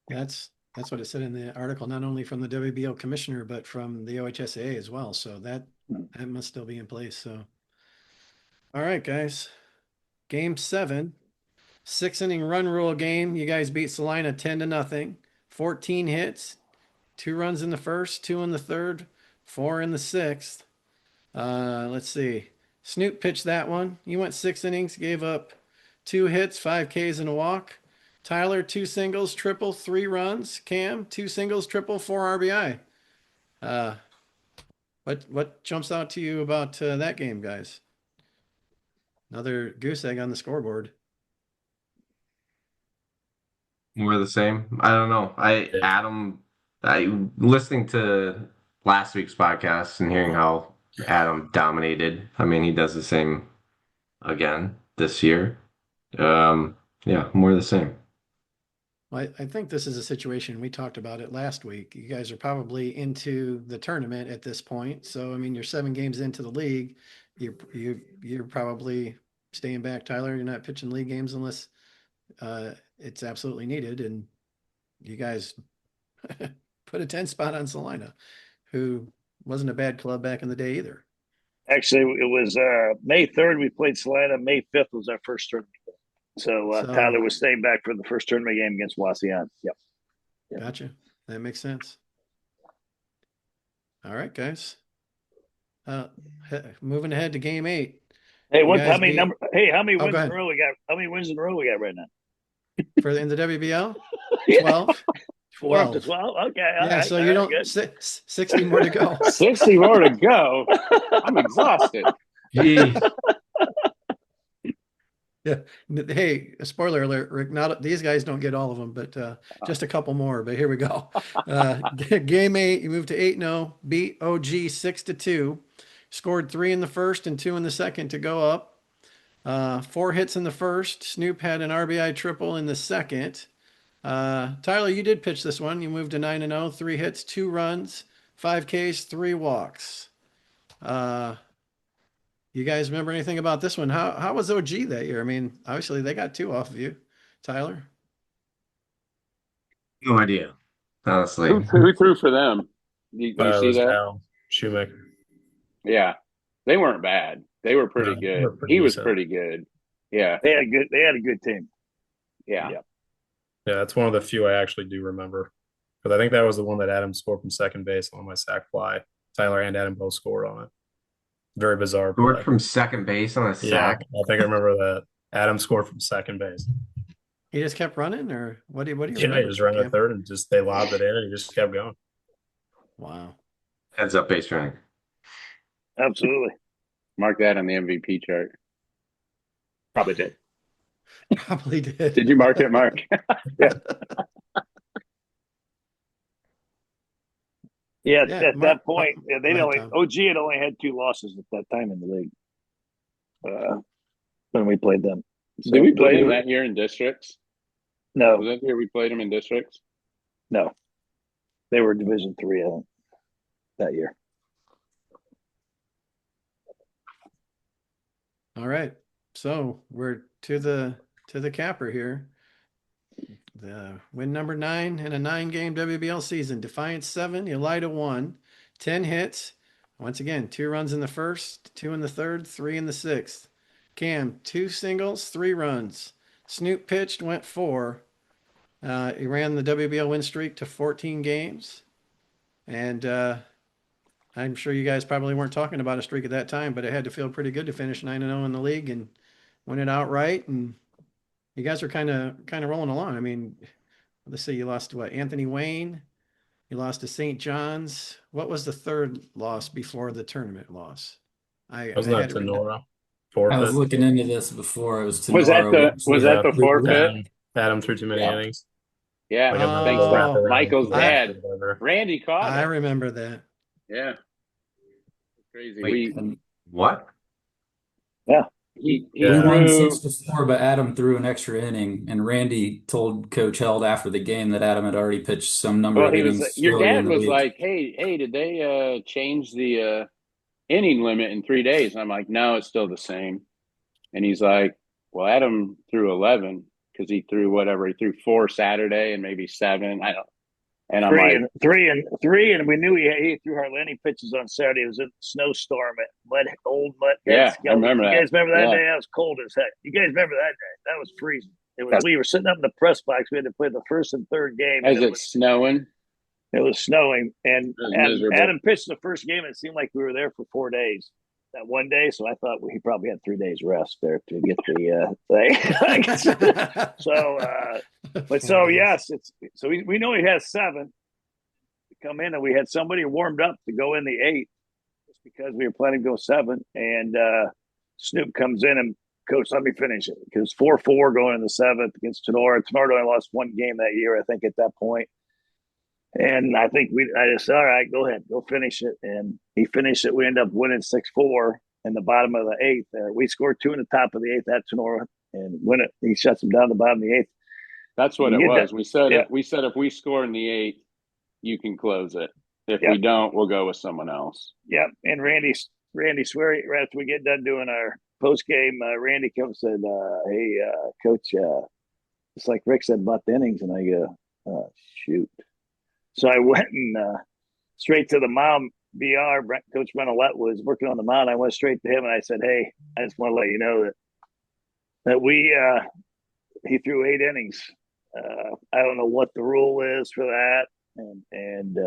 That's what it said in the article, not only from the WBO commissioner, but from the OHSAA as well. So that must still be in place. So, all right, guys, game 7, 6-inning run rule game. You guys beat Salina 10-0, 14 hits, 2 runs in the first, 2 in the third, 4 in the 6th. Let's see. Snoop pitched that one. He went 6 innings, gave up 2 hits, 5 Ks and a walk. Tyler, 2 singles, triple, 3 runs. Cam, 2 singles, triple, 4 RBI. What jumps out to you about that game, guys? Another goose egg on the scoreboard. More of the same. I don't know. Listening to last week's podcast and hearing how Adam dominated. I mean, he does the same again this year. Yeah, more of the same. Well, I think this is a situation, we talked about it last week. You guys are probably into the tournament at this point. So, I mean, you're 7 games into the league. You're probably staying back, Tyler. You're not pitching league games unless it's absolutely needed. And you guys put a 10 spot on Salina, who wasn't a bad club back in the day either. Actually, it was May 3rd we played Salina. May 5th was our first tournament. So Tyler was staying back for the first tournament game against Wauseon. Yep. Gotcha. That makes sense. All right, guys. Moving ahead to game 8. Hey, how guys many go wins in ahead. a row we got? How many wins in a row we got right now? In the WBL? Yeah. 12. 4 up to 12. Okay. Yeah, so you don't good. 60 more to go. 60 more to go. I'm exhausted. Gee, Yeah. Hey, a spoiler alert, Rick. Not these guys don't get all of them, but just a couple more. But here we go. Game 8, you moved to 8-0, beat OG 6-2, scored 3 in the first and 2 in the second to go up. 4 hits in the first. Snoop had an RBI triple in the second. Tyler, you did pitch this one. You moved to 9-0, 3 hits, 2 runs, 5 Ks, 3 walks. You guys remember anything about this one? How was OG that year? I mean, obviously they got 2 off of you, Tyler. No idea, honestly. Who threw for them? Do you It see was that? Al Shoemaker. Yeah, they weren't bad. They were pretty No, good. they were pretty He was decent. pretty good. Yeah, They had a good team. yeah. Yeah. Yeah, that's one of the few I actually do remember. Because I think that was the one that Adam scored from second base on my sac fly. Tyler and Adam both scored on it. Very bizarre Scored play. from second base on a Yeah, sack. I think I remember that. Adam scored from second base. He just kept running, or what do you Yeah, he remember, was running Cam? at third and just they lobbed it in and he just kept going. Wow. Heads up base running. Absolutely. Mark that on the MVP chart. Probably did. Probably did. Did you mark it, Mark? Yeah, Yeah, at Mark- that point, Mark- they go ahead, Tom. OG had only had 2 losses at that time in the league. When we played them. Did we play them that year in districts? No, Was that year we played them in districts? no. They were Division 3, I think, that year. All right. So we're to the capper here. The win number 9 in a 9-game WBL season. Defiance 7, Elida 1, 10 hits. Once again, 2 runs in the first, 2 in the third, 3 in the sixth. Cam, 2 singles, 3 runs. Snoop pitched, went 4. He ran the WBL win streak to 14 games. And I'm sure you guys probably weren't talking about a streak at that time, but it had to feel pretty good to finish 9-0 in the league and win it outright. And you guys are kind of rolling along. I mean, let's see, you lost to what? Anthony Wayne. You lost to St. John's. What was the third loss before the tournament loss? Wasn't I that had it written down. Tenora? I was Forfeit? looking into this before. It was Was that Tenora. the forfeit? Adam threw too many Yeah. innings. Yeah, Like Oh. thanks wraparound to Michael's for dad. whatever. Randy caught I it. remember that. Yeah. Crazy. Wait. And What? He we Yeah. won threw 6-4, but Adam threw an extra inning, and Randy told Coach Held after the game that Adam had already pitched some number well, of he innings was your earlier in dad the was league. like, hey, did they change the inning limit in 3 days? And I'm like, no, it's still the same. And he's like, well, Adam threw 11 because he threw whatever. He threw 4 Saturday and maybe 7. I don't. And I'm Three like, and three, and we knew he threw hardly any pitches on Saturday. It was a snowstorm at old Mud. Yeah, I remember you that. guys remember that Yeah. day? That was cold as heck. You guys remember that day? That was freezing. It was. That's- We were sitting up in the press box. We had to play the first and third game. as and it's snowing. it was snowing, and was miserable. Adam pitched the first game. And it seemed like we were there for 4 days. That one day, so I thought he probably had 3 days rest there to get the thing. So yes, we know he has 7 to come in, and we had somebody warmed up to go in the 8th just because we were planning to go 7. And Snoop comes in and coach, let me finish it because 4-4 going in the 7th against Tenora. Tenora only lost 1 game that year, I think, at that point. And I think I just said, all right, go ahead, go finish it. And he finished it. We ended up winning 6-4 in the bottom of the 8th there. We scored 2 in the top of the 8th at Tenora and win it. He shuts them down the bottom of the 8th. That's what it You get was. that- We said yeah. if we score in the 8th, you can close it. If Yeah. we don't, we'll go with someone else. Yeah. And Randy swear right after we get done doing our post game, Randy comes and said, hey, coach, it's like Rick said about the innings. And I go, shoot. So I went and straight to the mound. BR, Coach Renolette was working on the mound. I went straight to him and I said, hey, I just want to let you know that he threw 8 innings. I don't know what the rule is for that. And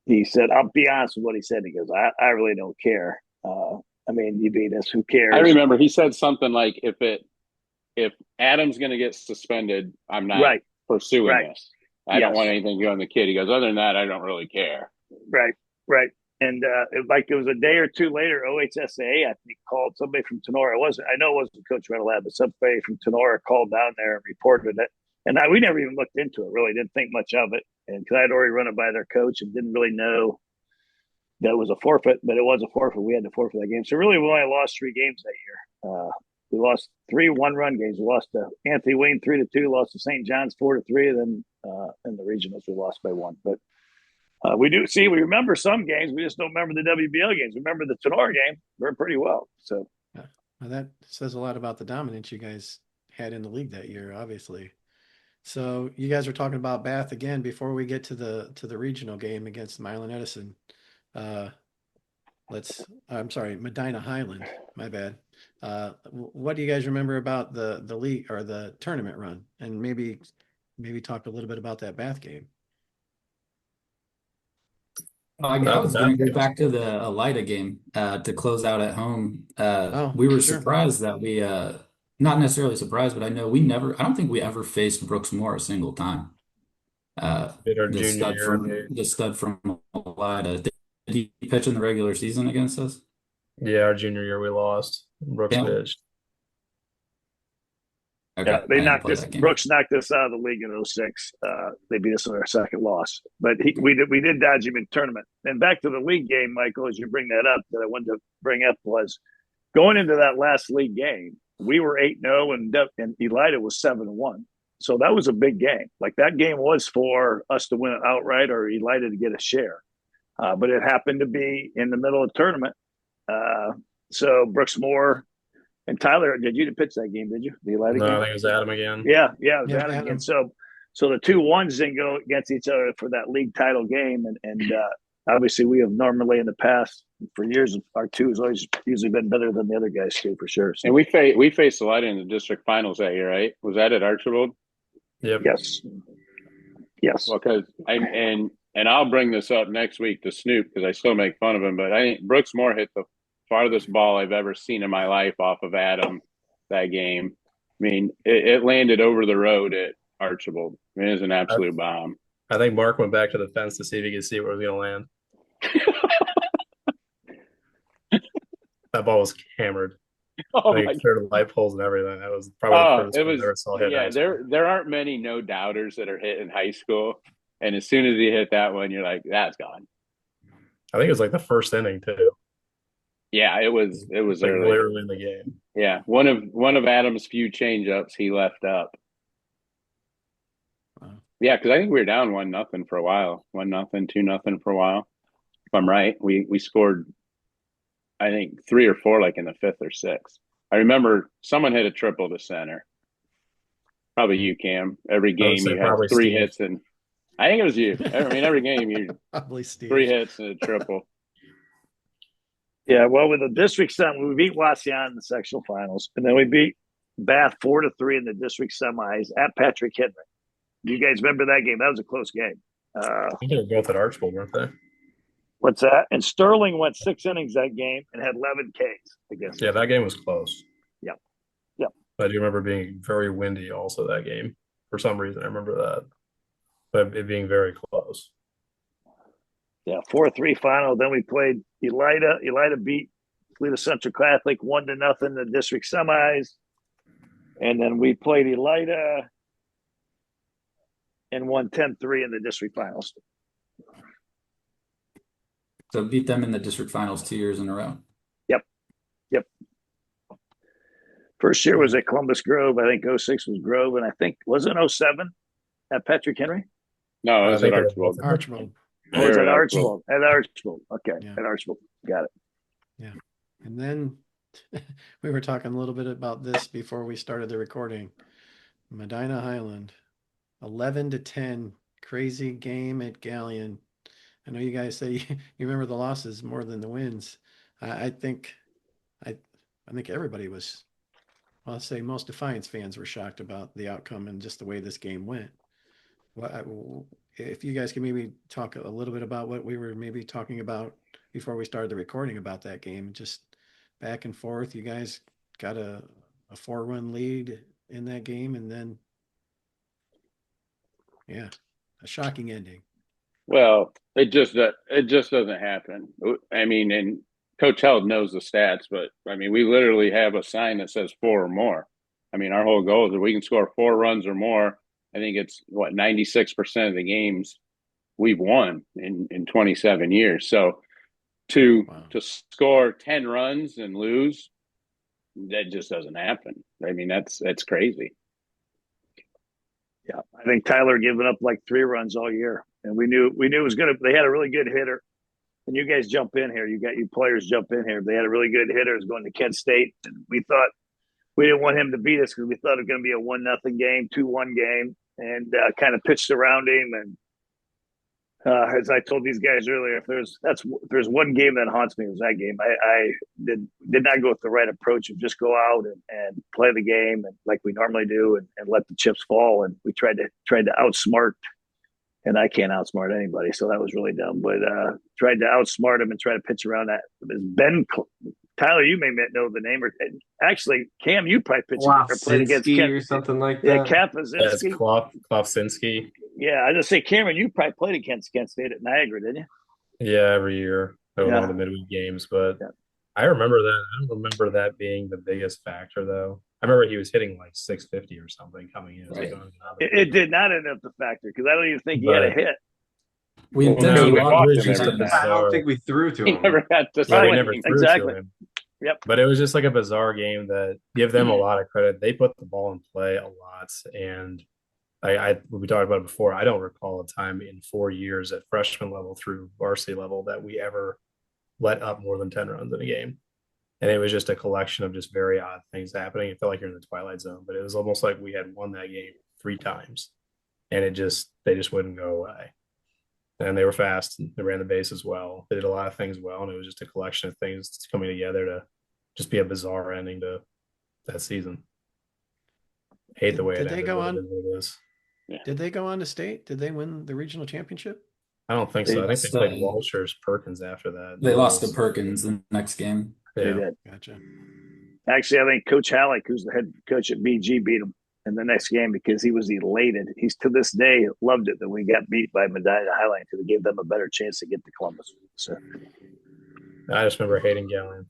he said, I'll be honest with what he said. He goes, I really don't care. I mean, you beat us. Who cares? I remember he said something like, if Adam's going to get suspended, I'm not pursuing this. I don't want anything to go on the kid. He goes, other than that, I don't really care. Right. it was a day or two later, OHSAA, I think, called somebody from Tenora. I know it wasn't Coach Renalab, but somebody from Tenora called down there and reported it. And we never even looked into it, really didn't think much of it. And because I had already run it by their coach and didn't really know that it was a forfeit, but it was a forfeit. We had to forfeit that game. So really, we only lost 3 games that year. We lost 3 one-run games. We lost to Anthony Wayne 3-2, lost to St. John's 4-3, and then in the regionals we lost by 1. But we remember some games. We just don't remember the WBL games. We remember the Tenor game pretty well. So well, that says a lot about the dominance you guys had in the league that year, obviously. So you guys were talking about Bath again before we get to the regional game against Milan Edison. I'm sorry, Medina Highland. My bad. What do you guys remember about the league or the tournament run? And maybe talk a little bit about that Bath game. I was going to go back to the Elida game to close out at home. We were sure. surprised that we, not necessarily surprised, but I know I don't think we ever faced Brooks Moore a single time. The stud from Elida. Did he pitch in the regular season against us? Yeah, our junior year we lost. Brooks pitched. Okay, yeah, they knocked us. Brooks knocked us out of the league in 2006. They beat us in our second loss, but we did dodge him in tournament. And back to the league game, Michael, as you bring that up, that I wanted to bring up was going into that last league game. We were 8-0 and Elida was 7-1. So that was a big game. Like that game was for us to win it outright or Elida to get a share. But it happened to be in the middle of the tournament. So Brooks Moore and Tyler, did you pitch that game? Did you? The Elida game? I think it was Adam again. Yeah, it was Adam again. So the 2 1s didn't go against each other for that league title game, and obviously we have normally in the past for years our 2 has always usually been better than the other guys too, for sure. So. And we faced Elida in the district finals that year, right? Was that at Archibald? Yep. Yes. Well, because and I'll bring this up next week to Snoop because I still make fun of him, but I think Brooks Moore hit the farthest ball I've ever seen in my life off of Adam that game. I mean, it landed over the road at Archibald. I mean, it was an absolute bomb. I think Mark went back to the fence to see if he could see where it was going to land. That ball was hammered. Oh, I think cleared the light poles and everything. That was probably the first one I ever saw hit. Yeah, there aren't many no doubters that are hit in high school, and as soon as he hit that one, you're like, that's gone. I think it was like the first inning too. Yeah, it was like early. Literally in the game. Yeah, one of Adam's few changeups he left up. Wow. Yeah, because I think we were down 1-0 for a while, 1-0, 2-0 for a while. If I'm right, we scored, I think 3 or 4 like in the 5th or 6th. I remember someone hit a triple to center. Probably you, Cam. Every game you had 3 Steve. hits, and I think it was you. I mean, every game you probably Steve. 3 hits and a triple. Yeah, well, with the district semi, we beat Wasion in the sectional finals, and then we beat Bath 4-3 in the district semis at Patrick Henry. Do you guys remember that game? That was a close game. I think they were both at Archibald, weren't they? What's that? And Sterling went 6 innings that game and had 11 Ks, I guess. Yeah, that game was close. Yep. I do remember being very windy also that game. For some reason, I remember that. But it being very close. Yeah, 4-3 final. Then we played Elida. Elida beat Toledo Central Catholic 1-0 in the district semis. And then we played Elida and won 10-3 in the district finals. So beat them in the district finals 2 years in a row. Yep. First year was at Columbus Grove. I think 06 was Grove. And I think, was it 07 at Patrick Henry? No, it was at Archibald. Archibald. Oh, it was at Archibald. At Archibald. Okay. Yeah. At Archibald. Got it. Yeah. And then we were talking a little bit about this before we started the recording. Medina Highland, 11-10, crazy game at Galleon. I know you guys say you remember the losses more than the wins. I think everybody was, well, I'll say most Defiance fans were shocked about the outcome and just the way this game went. If you guys can maybe talk a little bit about what we were maybe talking about before we started the recording about that game, just back and forth. You guys got a 4-run lead in that game, and then a shocking ending. Well, it just doesn't happen. I mean, and Coach Held knows the stats, but I mean, we literally have a sign that says 4 or more. I mean, our whole goal is if we can score 4 runs or more. I think it's 96% of the games we've won in 27 years. So to score 10 runs and lose, that just doesn't happen. I mean, that's crazy. Yeah, I think Tyler giving up like 3 runs all year, and we knew it was gonna. They had a really good hitter, and you guys jump in here. You got you players jump in here. They had a really good hitter. Is going to Kent State, and we thought we didn't want him to beat us because we thought it was going to be a 1-0 game, 2-1 game, and kind of pitched around him. And as I told these guys earlier, if there's one game that haunts me, it was that game. I did not go with the right approach of just go out and play the game and like we normally do and let the chips fall. And we tried to outsmart, and I can't outsmart anybody, so that was really dumb. But tried to outsmart him and try to pitch around that. Ben Tyler, you may know the name, or actually Cam, you probably pitched or played against Kent or something like that. Yeah, Kapazinski. Klopsinski. Yeah, I just say, Cameron, you probably played against Kent State at Niagara, didn't you? Yeah, every year. One of the midweek games, but I remember that. I don't remember that being the biggest factor, though. I remember he was hitting like 650 or something coming in. Right. It did not end up the factor because I don't even think he had a hit. We intentionally I don't think we threw to him. He never had to we never threw exactly. to him. Yep. But it was just like a bizarre game that give them a lot of credit. They put the ball in play a lot, and we talked about it before. I don't recall a time in 4 years at freshman level through varsity level that we ever let up more than 10 runs in a game. And it was just a collection of just very odd things happening. It felt like you're in the twilight zone, but it was almost like we had won that game 3 times, and they just wouldn't go away. And they were fast, and they ran the base as well. They did a lot of things well, and it was just a collection of things coming together to just be a bizarre ending to that season. Hate the way Did it they ended. go but on? it is what it is. Yeah. Did they go on to state? Did they win the regional championship? I don't think so. I think they played Walshers Perkins after that. They lost to Perkins the next game. They Yeah. did. Gotcha. Actually, I think Coach Halleck, who's the head coach at BG, beat him in the next game because he was elated. He's to this day loved it that we got beat by Medina Highline because it gave them a better chance to get to Columbus. So I just remember hating Gallon.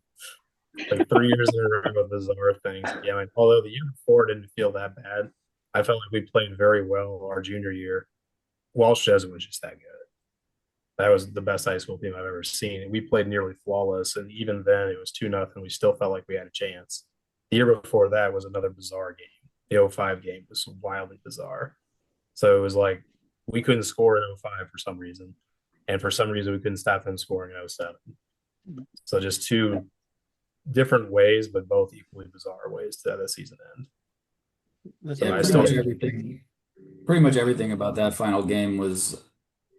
Like 3 years in a row of bizarre things. Gallon. Although the year before didn't feel that bad. I felt like we played very well our junior year. Walsh Jesuit was just that good. That was the best high school team I've ever seen. We played nearly flawless, and even then it was 2-0. We still felt like we had a chance. The year before that was another bizarre game. The 05 game was wildly bizarre. So it was like we couldn't score in 05 for some reason, and for some reason we couldn't stop them scoring in 07. So just 2 different ways, but both equally bizarre ways to have the season end. That's Yeah, pretty much everything about that final game was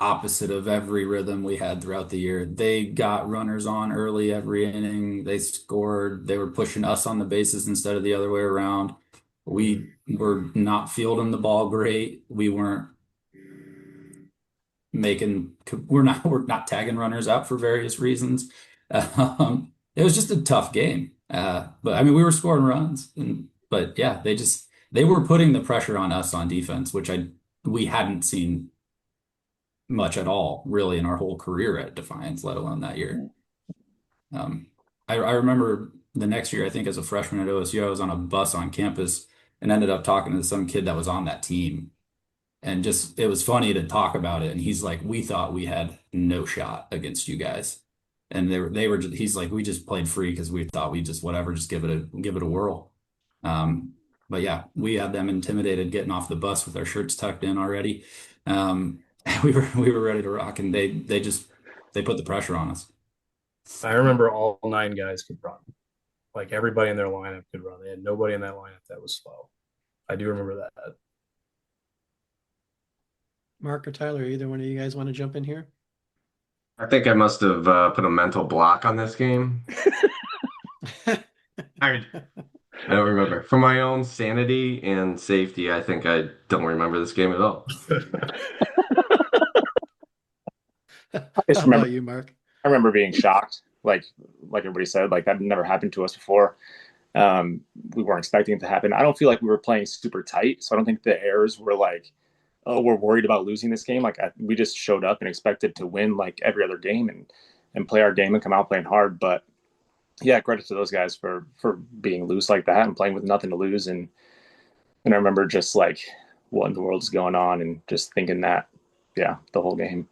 opposite of every rhythm we had throughout the year. They got runners on early every inning. They scored. They were pushing us on the bases instead of the other way around. We were not fielding the ball great. We weren't we're not tagging runners out for various reasons. It was just a tough game. But I mean, we were scoring runs, but yeah, they were putting the pressure on us on defense, which we hadn't seen much at all really in our whole career at Defiance, let alone that year. I remember the next year, I think as a freshman at OSU, I was on a bus on campus and ended up talking to some kid that was on that team. And just, it was funny to talk about it. And he's like, we thought we had no shot against you guys. And he's like, we just played free because we thought we just, whatever, just give it a whirl. But yeah, we had them intimidated getting off the bus with our shirts tucked in already. We were ready to rock, and they put the pressure on us. I remember all 9 guys could run. Like everybody in their lineup could run. They had nobody in that lineup that was slow. I do remember that. Mark or Tyler, either one of you guys want to jump in here? I think I must have put a mental block on this game. I don't remember. For my own sanity and safety, I think I don't remember this game at all. How about you, Mark? I remember being shocked, like everybody said, like that never happened to us before. We weren't expecting it to happen. I don't feel like we were playing super tight, so I don't think the errors were like oh, we're worried about losing this game. Like we just showed up and expected to win like every other game and play our game and come out playing hard. But yeah, credit to those guys for being loose like that and playing with nothing to lose. And I remember just like what in the world is going on and just thinking that, yeah, the whole game.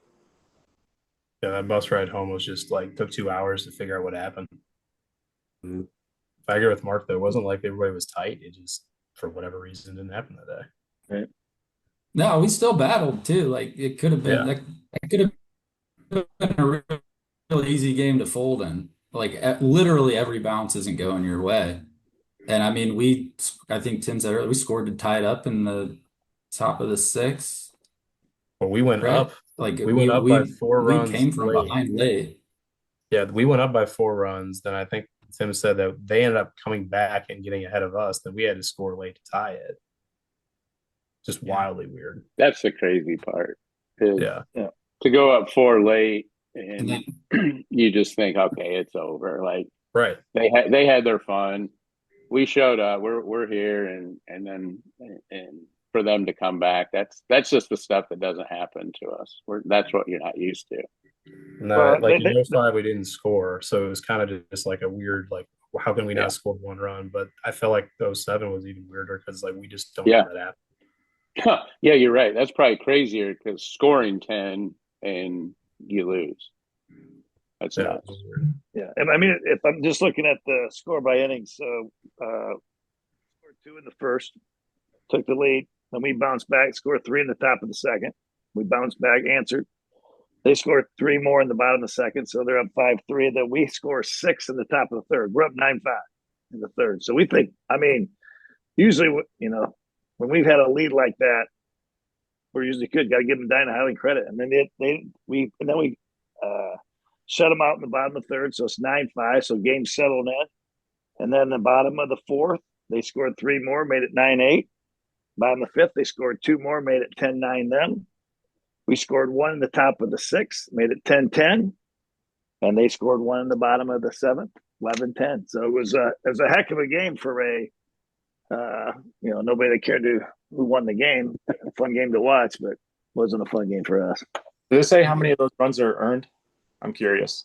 Yeah, that bus ride home was just like took 2 hours to figure out what happened. Mhm. I agree with Mark though. It wasn't like everybody was tight. It just for whatever reason didn't happen that day. No, we still battled too. Like it could have been Yeah. that could have been a real easy game to fold in. Like literally every bounce isn't going your way. And I mean, I think Tim said earlier, we scored to tie it up in the top of the sixth, But we went right? up. Like We went up by 4 we runs came from late. behind late. Yeah, we went up by 4 runs. Then I think Tim said that they ended up coming back and getting ahead of us. Then we had to score late to tie it. Just wildly weird. That's the crazy part. Yeah. To go up 4 late And and then you just think, okay, it's over. Like Right. they had their fun. We showed up. We're here, and then for them to come back, that's just the stuff that doesn't happen to us. That's what you're not used to. No, Well, like in 05, we didn't score. So it was kind of just like a weird, like, how can we Yeah. not score 1 run? But I felt like 07 was even weirder because like we just don't Yeah. have that happen. Yeah, you're right. That's probably crazier because scoring 10 and you lose. That's Yeah, nuts. it was weird. Yeah, I mean, if I'm just looking at the score by innings, so scored 2 in the first, took the lead, then we bounced back, scored 3 in the top of the second. We bounced back, answered. They scored 3 more in the bottom of the second, so they're up 5-3. And then we score 6 in the top of the third. We're up 9-5 in the third. So we think, I mean, usually, when we've had a lead like that, we're usually good. Got to give them Dinah Highland credit. And then we shut them out in the bottom of the third, so it's 9-5. So game settled in. And then the bottom of the fourth, they scored 3 more, made it 9-8. Bottom of the fifth, they scored 2 more, made it 10-9 then. We scored 1 in the top of the sixth, made it 10-10. And they scored 1 in the bottom of the seventh, 11-10. So it was a heck of a game for a nobody that cared who won the game. A fun game to watch, but wasn't a fun game for us. Did it say how many of those runs are earned? I'm curious.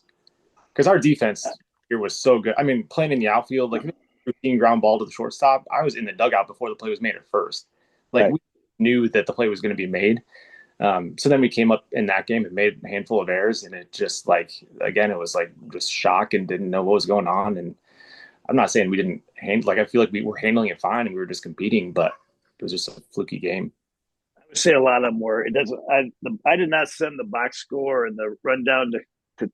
Because our defense here was so good. I mean, playing in the outfield, like routine ground ball to the shortstop, I was in the dugout before the play was made at first. Like Right. we knew that the play was going to be made. So then we came up in that game and made a handful of errors, and it just like again, it was like just shock and didn't know what was going on. And I'm not saying we didn't handle, like I feel like we were handling it fine and we were just competing, but it was just a fluky game. I would say a lot of them were. It doesn't. I did not send the box score and the rundown to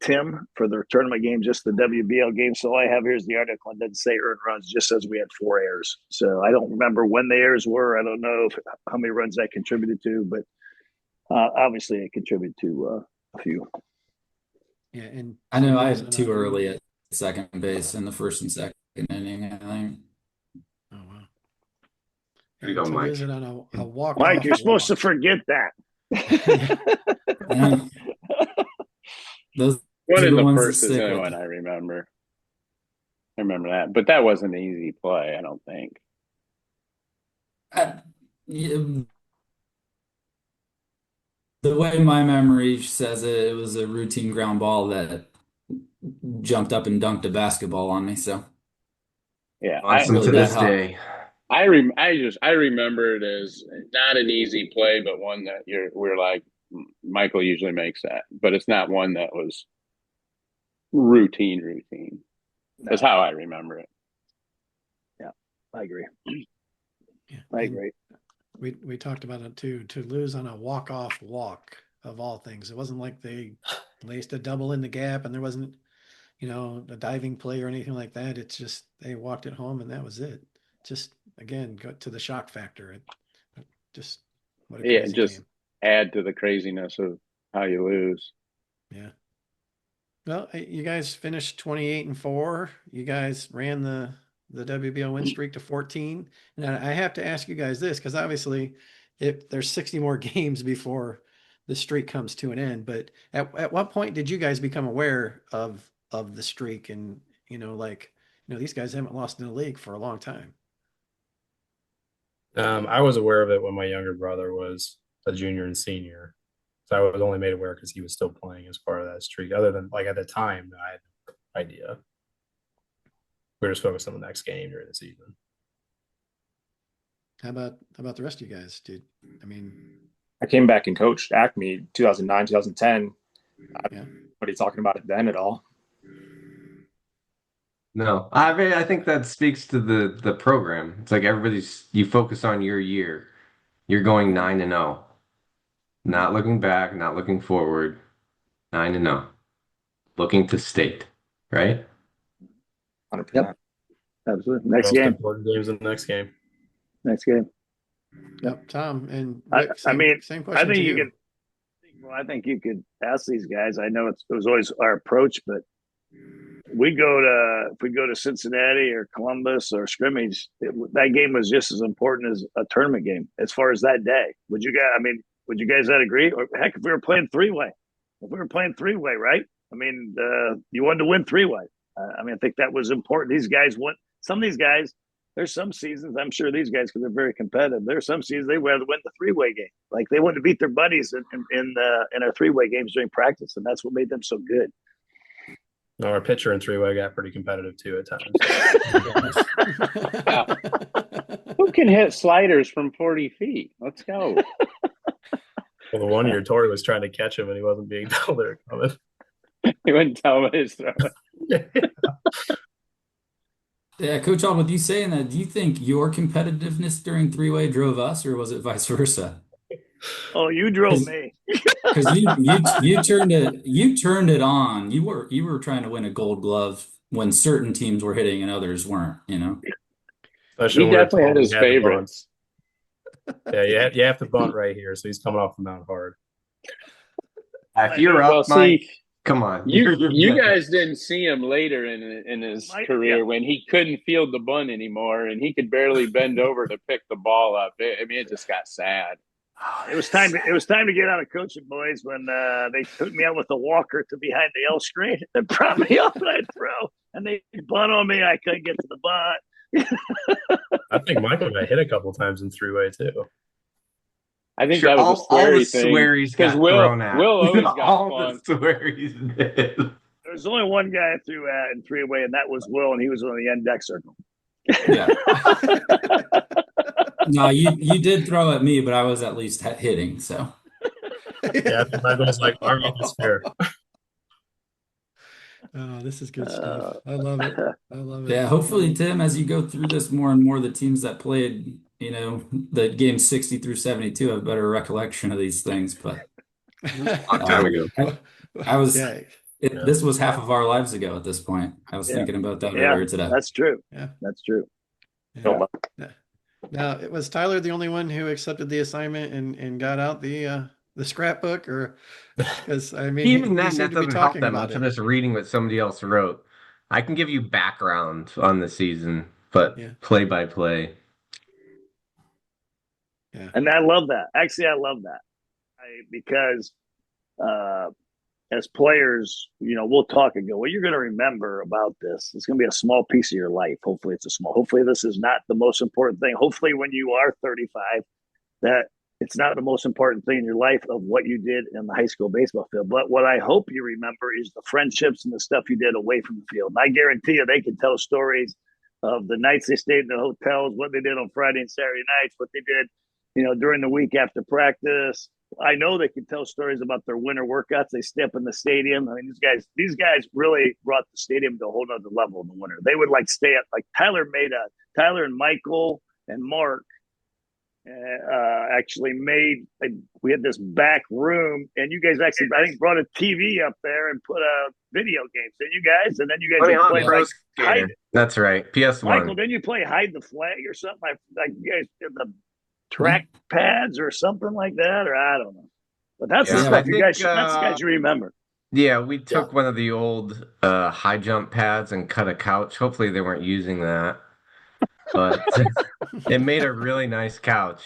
Tim for the tournament game, just the WBL game. So all I have here is the article and doesn't say earned runs, just says we had 4 errors. So I don't remember when the errors were. I don't know how many runs I contributed to, but obviously I contributed to a few. Yeah, and I know I losing had 2 on- early at second base in the first and second inning, I think. Oh wow. There you go, To Mike. lose it on a walk. Mike, you're supposed to forget that. Yeah. Those One are in the the ones that first is the stick only with one you. I remember. I remember that, but that wasn't an easy play. I don't think. Yeah, the way my memory says it, it was a routine ground ball that jumped up and dunked a basketball on me. So Yeah, Awesome really to that this hot. day. I remember it as not an easy play, but one that we're like Michael usually makes that, but it's not one that was routine. That's how I remember it. I agree. Yeah, I and agree. we talked about it too. To lose on a walk-off walk of all things, it wasn't like they laced a double in the gap and there wasn't, a diving play or anything like that. It's just they walked it home and that was it. Just again, go to the shock factor. Just what a Yeah, crazy just game. add to the craziness of how you lose. Yeah. Well, you guys finished 28-4. You guys ran the WBO win streak to 14. And I have to ask you guys this, because obviously if there's 60 more games before the streak comes to an end. But at what point did you guys become aware of the streak and these guys haven't lost in the league for a long time? I was aware of it when my younger brother was. a junior and senior. So I was only made aware because he was still playing as part of that streak. Other than like at the time, I had no idea. We were just focused on the next game during the season. How about the rest of you guys, dude? I mean, I came back and coached Acme 2009, 2010. yeah. What are you talking about it then at all? No, I mean, I think that speaks to the program. It's like you focus on your year. You're going 9-0. Not looking back, not looking forward. 9-0. Looking to state, right? 100%. Yep. Absolutely. Next Most game. important games in the next game. Next game. Yep, Tom and I Rick, same question I to think you you. could. Well, I think you could ask these guys. I know it was always our approach, but if we go to Cincinnati or Columbus or scrimmage, that game was just as important as a tournament game as far as that day. Would you guys that agree? Or heck, if we were playing three-way, right? I mean, you wanted to win three-way. I mean, I think that was important. These guys went. Some of these guys. There's some seasons, I'm sure these guys, because they're very competitive. There's some seasons they rather win the three-way game. Like they wanted to beat their buddies in our three-way games during practice, and that's what made them so good. No, our pitcher in three-way got pretty competitive too at times. Who can hit sliders from 40 feet? Let's go. Well, the one year Tori was trying to catch him and he wasn't being told they were coming. He wouldn't tell him his throw. Yeah, Coach Auld, with you saying that, do you think your competitiveness during three-way drove us, or was it vice versa? Oh, you drove me. Because you turned it on. You were trying to win a Gold Glove when certain teams were hitting and others weren't. You know. Especially He when we're definitely had told his we to bunt. favorites. Yeah, you have to bunt right here, so he's coming off the mound hard. If you're Well, up, Mike, see, come on. you guys didn't see him later in his Mike, career yeah. when he couldn't field the bunt anymore and he could barely bend over to pick the ball up. It just got sad. It was time to get out of coaching, boys, when they took me out with a walker to behind the L screen and brought me up and I'd throw. And they bunt on me. I couldn't get to the bunt. I think Michael got hit a couple times in three-way too. I think Sure, that was all a scary the thing. swearies Because got Will thrown out. always got all fun. the swearies did. There's only one guy I threw at in three-way, and that was Will, and he was on the end deck circle. Yeah. No, you did throw at me, but I was at least hitting. So Yeah, I think Michael's like, our is fair. Oh, this is good stuff. I love it. I love it. yeah, hopefully, Tim, as you go through this more and more, the teams that played, the games 60 through 72 have better recollection of these things. But Long time ago. I was. Yeah. This was half of our lives ago at this point. I was thinking about that Yeah, earlier today. that's true. Yeah. That's true. Yeah. Now, was Tyler the only one who accepted the assignment and got out the scrapbook, or because I mean, Even he then, seemed that to be doesn't help talking that about much. it. I'm just reading what somebody else wrote. I can give you background on the season, but Yeah. play by play. Yeah. And I love that. Actually, I love that. Because as players, we'll talk and go, well, you're going to remember about this. It's going to be a small piece of your life. Hopefully hopefully this is not the most important thing. Hopefully when you are 35, that it's not the most important thing in your life of what you did in the high school baseball field. But what I hope you remember is the friendships and the stuff you did away from the field. And I guarantee you they can tell stories of the nights they stayed in the hotels, what they did on Friday and Saturday nights, what they did, during the week after practice. I know they can tell stories about their winter workouts. They stay up in the stadium. I mean, these guys really brought the stadium to a whole nother level in the winter. They would stay up, Tyler and Michael and Mark actually we had this back room, and you guys actually, I think, brought a TV up there and put a video games. Did you guys? And then you guys would play hide. That's right. PS1. Michael, didn't you play hide the flag or something like you guys did the track pads or something like that, or I don't know. But that's the Yeah, stuff I you think, guys. That's the guys you remember. Yeah, we took one of the old high jump pads and cut a couch. Hopefully they weren't using that. But it made a really nice couch.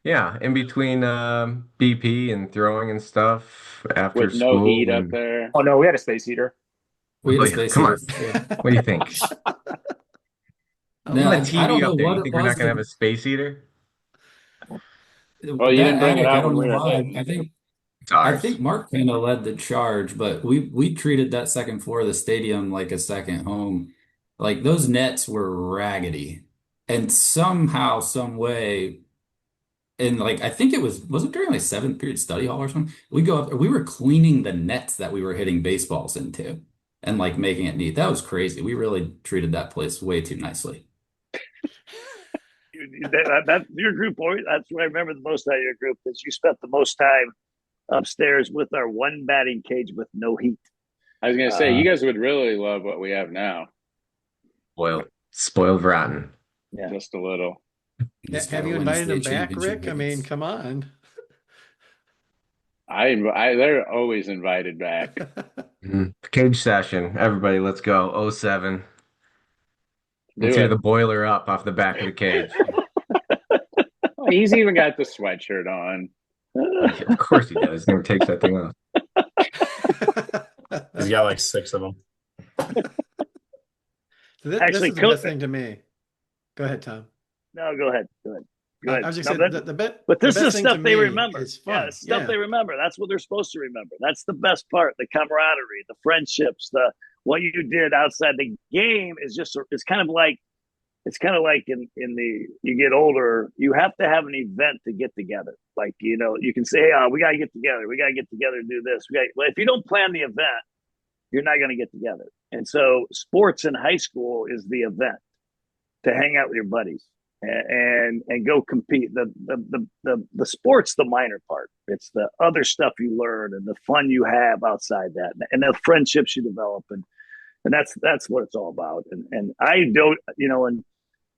Yeah, in between BP and throwing and stuff after With school. no heat up and- there. Oh no, we had a space heater. We had Oh, a yeah, space come on. heater. Yeah. What do you think? No, On the I TV don't know up there, what you it think we're not was going to have a space heater? Well, you that didn't bring it attic, I out when don't we know were why. hitting. It's I ours. think Mark kind of led the charge, but we treated that second floor of the stadium like a second home. Like those nets were raggedy. And somehow, some way, and like I think was it during like seventh period study hall or something? We go up, we were cleaning the nets that we were hitting baseballs into and like making it neat. That was crazy. We really treated that place way too nicely. That your group, that's what I remember the most out of your group, is you spent the most time upstairs with our one batting cage with no heat. I was gonna say you guys would really love what we have now, Spoiled rotten. Yeah. just a little. Just Have gotta you win invited them state back, championship Rick? I mean, games. come on. They're always invited back. Cage session. Everybody, let's go. '07. Let's Do hear it. the boiler up off the back of the cage. Oh, he's even got the sweatshirt on. Of course he does. Never takes that thing off. He's got like 6 of them. This Actually, is the best thing to me. Go ahead, Tom. No, go ahead. Go ahead. I was just No, saying that- the but this best is thing to stuff they me remember. is Yeah, fun. it's stuff they remember. That's what they're supposed to remember. That's the best part. The camaraderie, the friendships, the what you did outside the game is just. It's kind of like in the you get older, you have to have an event to get together. Like you can say, "Oh, we got to get together. We got to get together to do this." Well, if you don't plan the event, you're not going to get together. And so, sports in high school is the event to hang out with your buddies and go compete. The sport's the minor part. It's the other stuff you learn and the fun you have outside that, and the friendships you develop, and that's what it's all about. And I don't, and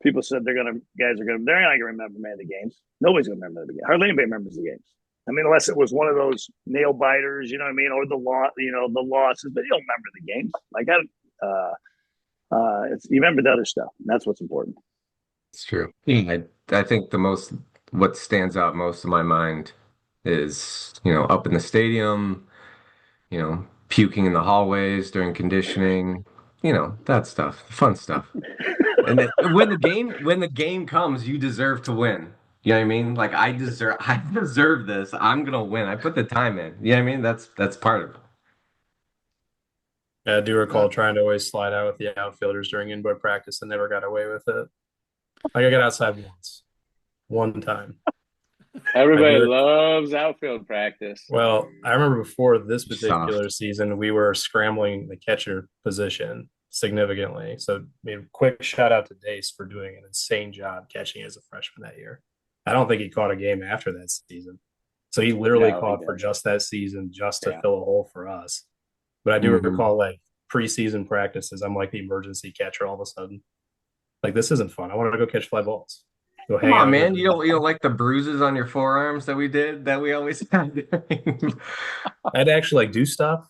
people said they're not gonna remember many of the games. Nobody's gonna remember the game. Hardly anybody remembers the games. I mean, unless it was one of those nail biters, you know what I mean, or the losses. But you don't remember the games. Like you remember the other stuff. And that's what's important. It's true. I think what stands out most in my mind is, up in the stadium, puking in the hallways during conditioning, that stuff, fun stuff. And then when the game comes, you deserve to win. You know what I mean? Like I deserve this. I'm gonna win. I put the time in. You know what I mean? That's part of it. Yeah, I do recall trying to always slide out with the outfielders during indoor practice and never got away with it. Like I got outside one time. Everybody loves outfield practice. Well, I remember before this Soft. particular season, we were scrambling the catcher position significantly. So, quick shout out to Dace for doing an insane job catching as a freshman that year. I don't think he caught a game after that season. So he literally caught for just that season, just to fill a hole for us. But I do recall like preseason practices, I'm like the emergency catcher all of a sudden. Like, this isn't fun. I want to go catch fly balls. Go hang Come on, out man. with You don't like the bruises on your forearms that we always had. I had to actually do stuff.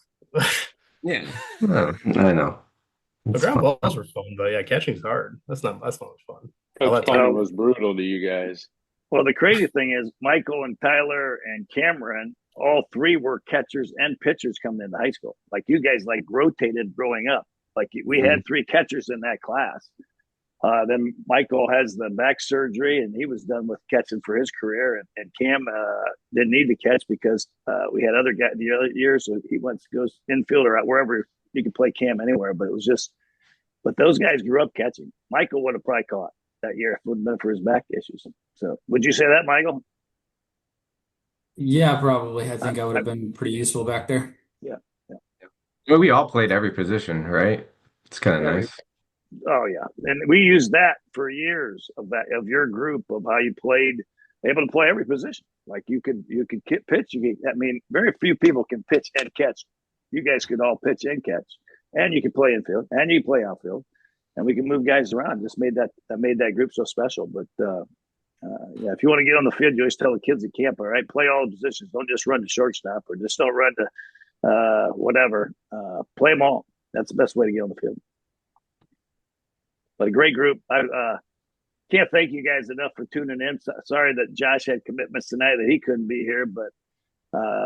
Yeah. I know. The It's ground fun. balls were fun, but yeah, catching's hard. That's not much fun. Coach Plummer was brutal to you guys. Well, the crazy thing is Michael and Tyler and Cameron, all three were catchers and pitchers coming into high school. Like you guys rotated growing up. Like we had three catchers in that class. Then Michael has the back surgery and he was done with catching for his career. And Cam didn't need to catch because we had other guys the other years. So he goes infield or wherever you could play Cam anywhere. But but those guys grew up catching. Michael would have probably caught that year if it wouldn't been for his back issues. So would you say that, Michael? Yeah, probably. I think I would have been pretty useful back there. Yeah. Well, we all played every position, right? It's kind of nice. Oh yeah, and we used that for years of your group of how you played, able to play every position. Like you could pitch. Very few people can pitch and catch. You guys could all pitch and catch, and you could play infield and you could play outfield, and we can move guys around. Just made that group so special. But yeah, if you want to get on the field, you always tell the kids at camp, all right, play all the positions. Don't just run to shortstop or just don't run to whatever. Play them all. That's the best way to get on the field. But a great group. I can't thank you guys enough for tuning in. Sorry that Josh had commitments tonight that he couldn't be here, but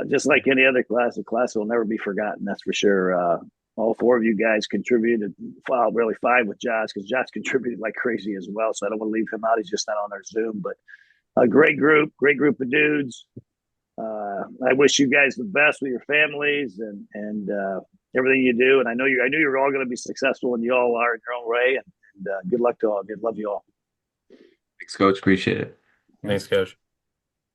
just like any other class, the class will never be forgotten. That's for sure. All four of you guys contributed. Well, really five with Josh because Josh contributed like crazy as well. So I don't want to leave him out. He's just not on our Zoom. But a great group of dudes. I wish you guys the best with your families and everything you do. And I knew you're all going to be successful, and you all are in your own way. And good luck to all. Good love you all. Thanks, Coach. Appreciate it. Thanks, Coach.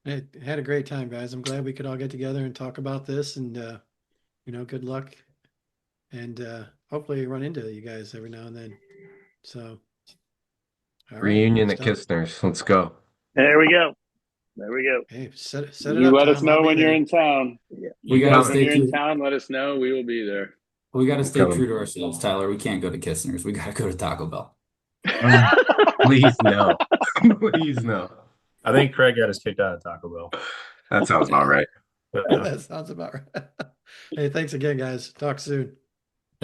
Hey, had a great time, guys. I'm glad we could all get together and talk about this, and good luck, and hopefully run into you guys every now and then. So, all right, Reunion at stop. Kistner's. Let's go. There we go. Hey, set it You up, let us Tom. know I'll be when you're there. in town. We gotta When stay you're in true. town, let us know. We will be there. We gotta stay Coming. true to ourselves, Tyler. We can't go to Kistner's. We gotta go to Taco Bell. Please no. Please no. I think Craig got us kicked out of Taco Bell. That sounds about right. But, That sounds about right. Hey, thanks again, guys. Talk soon.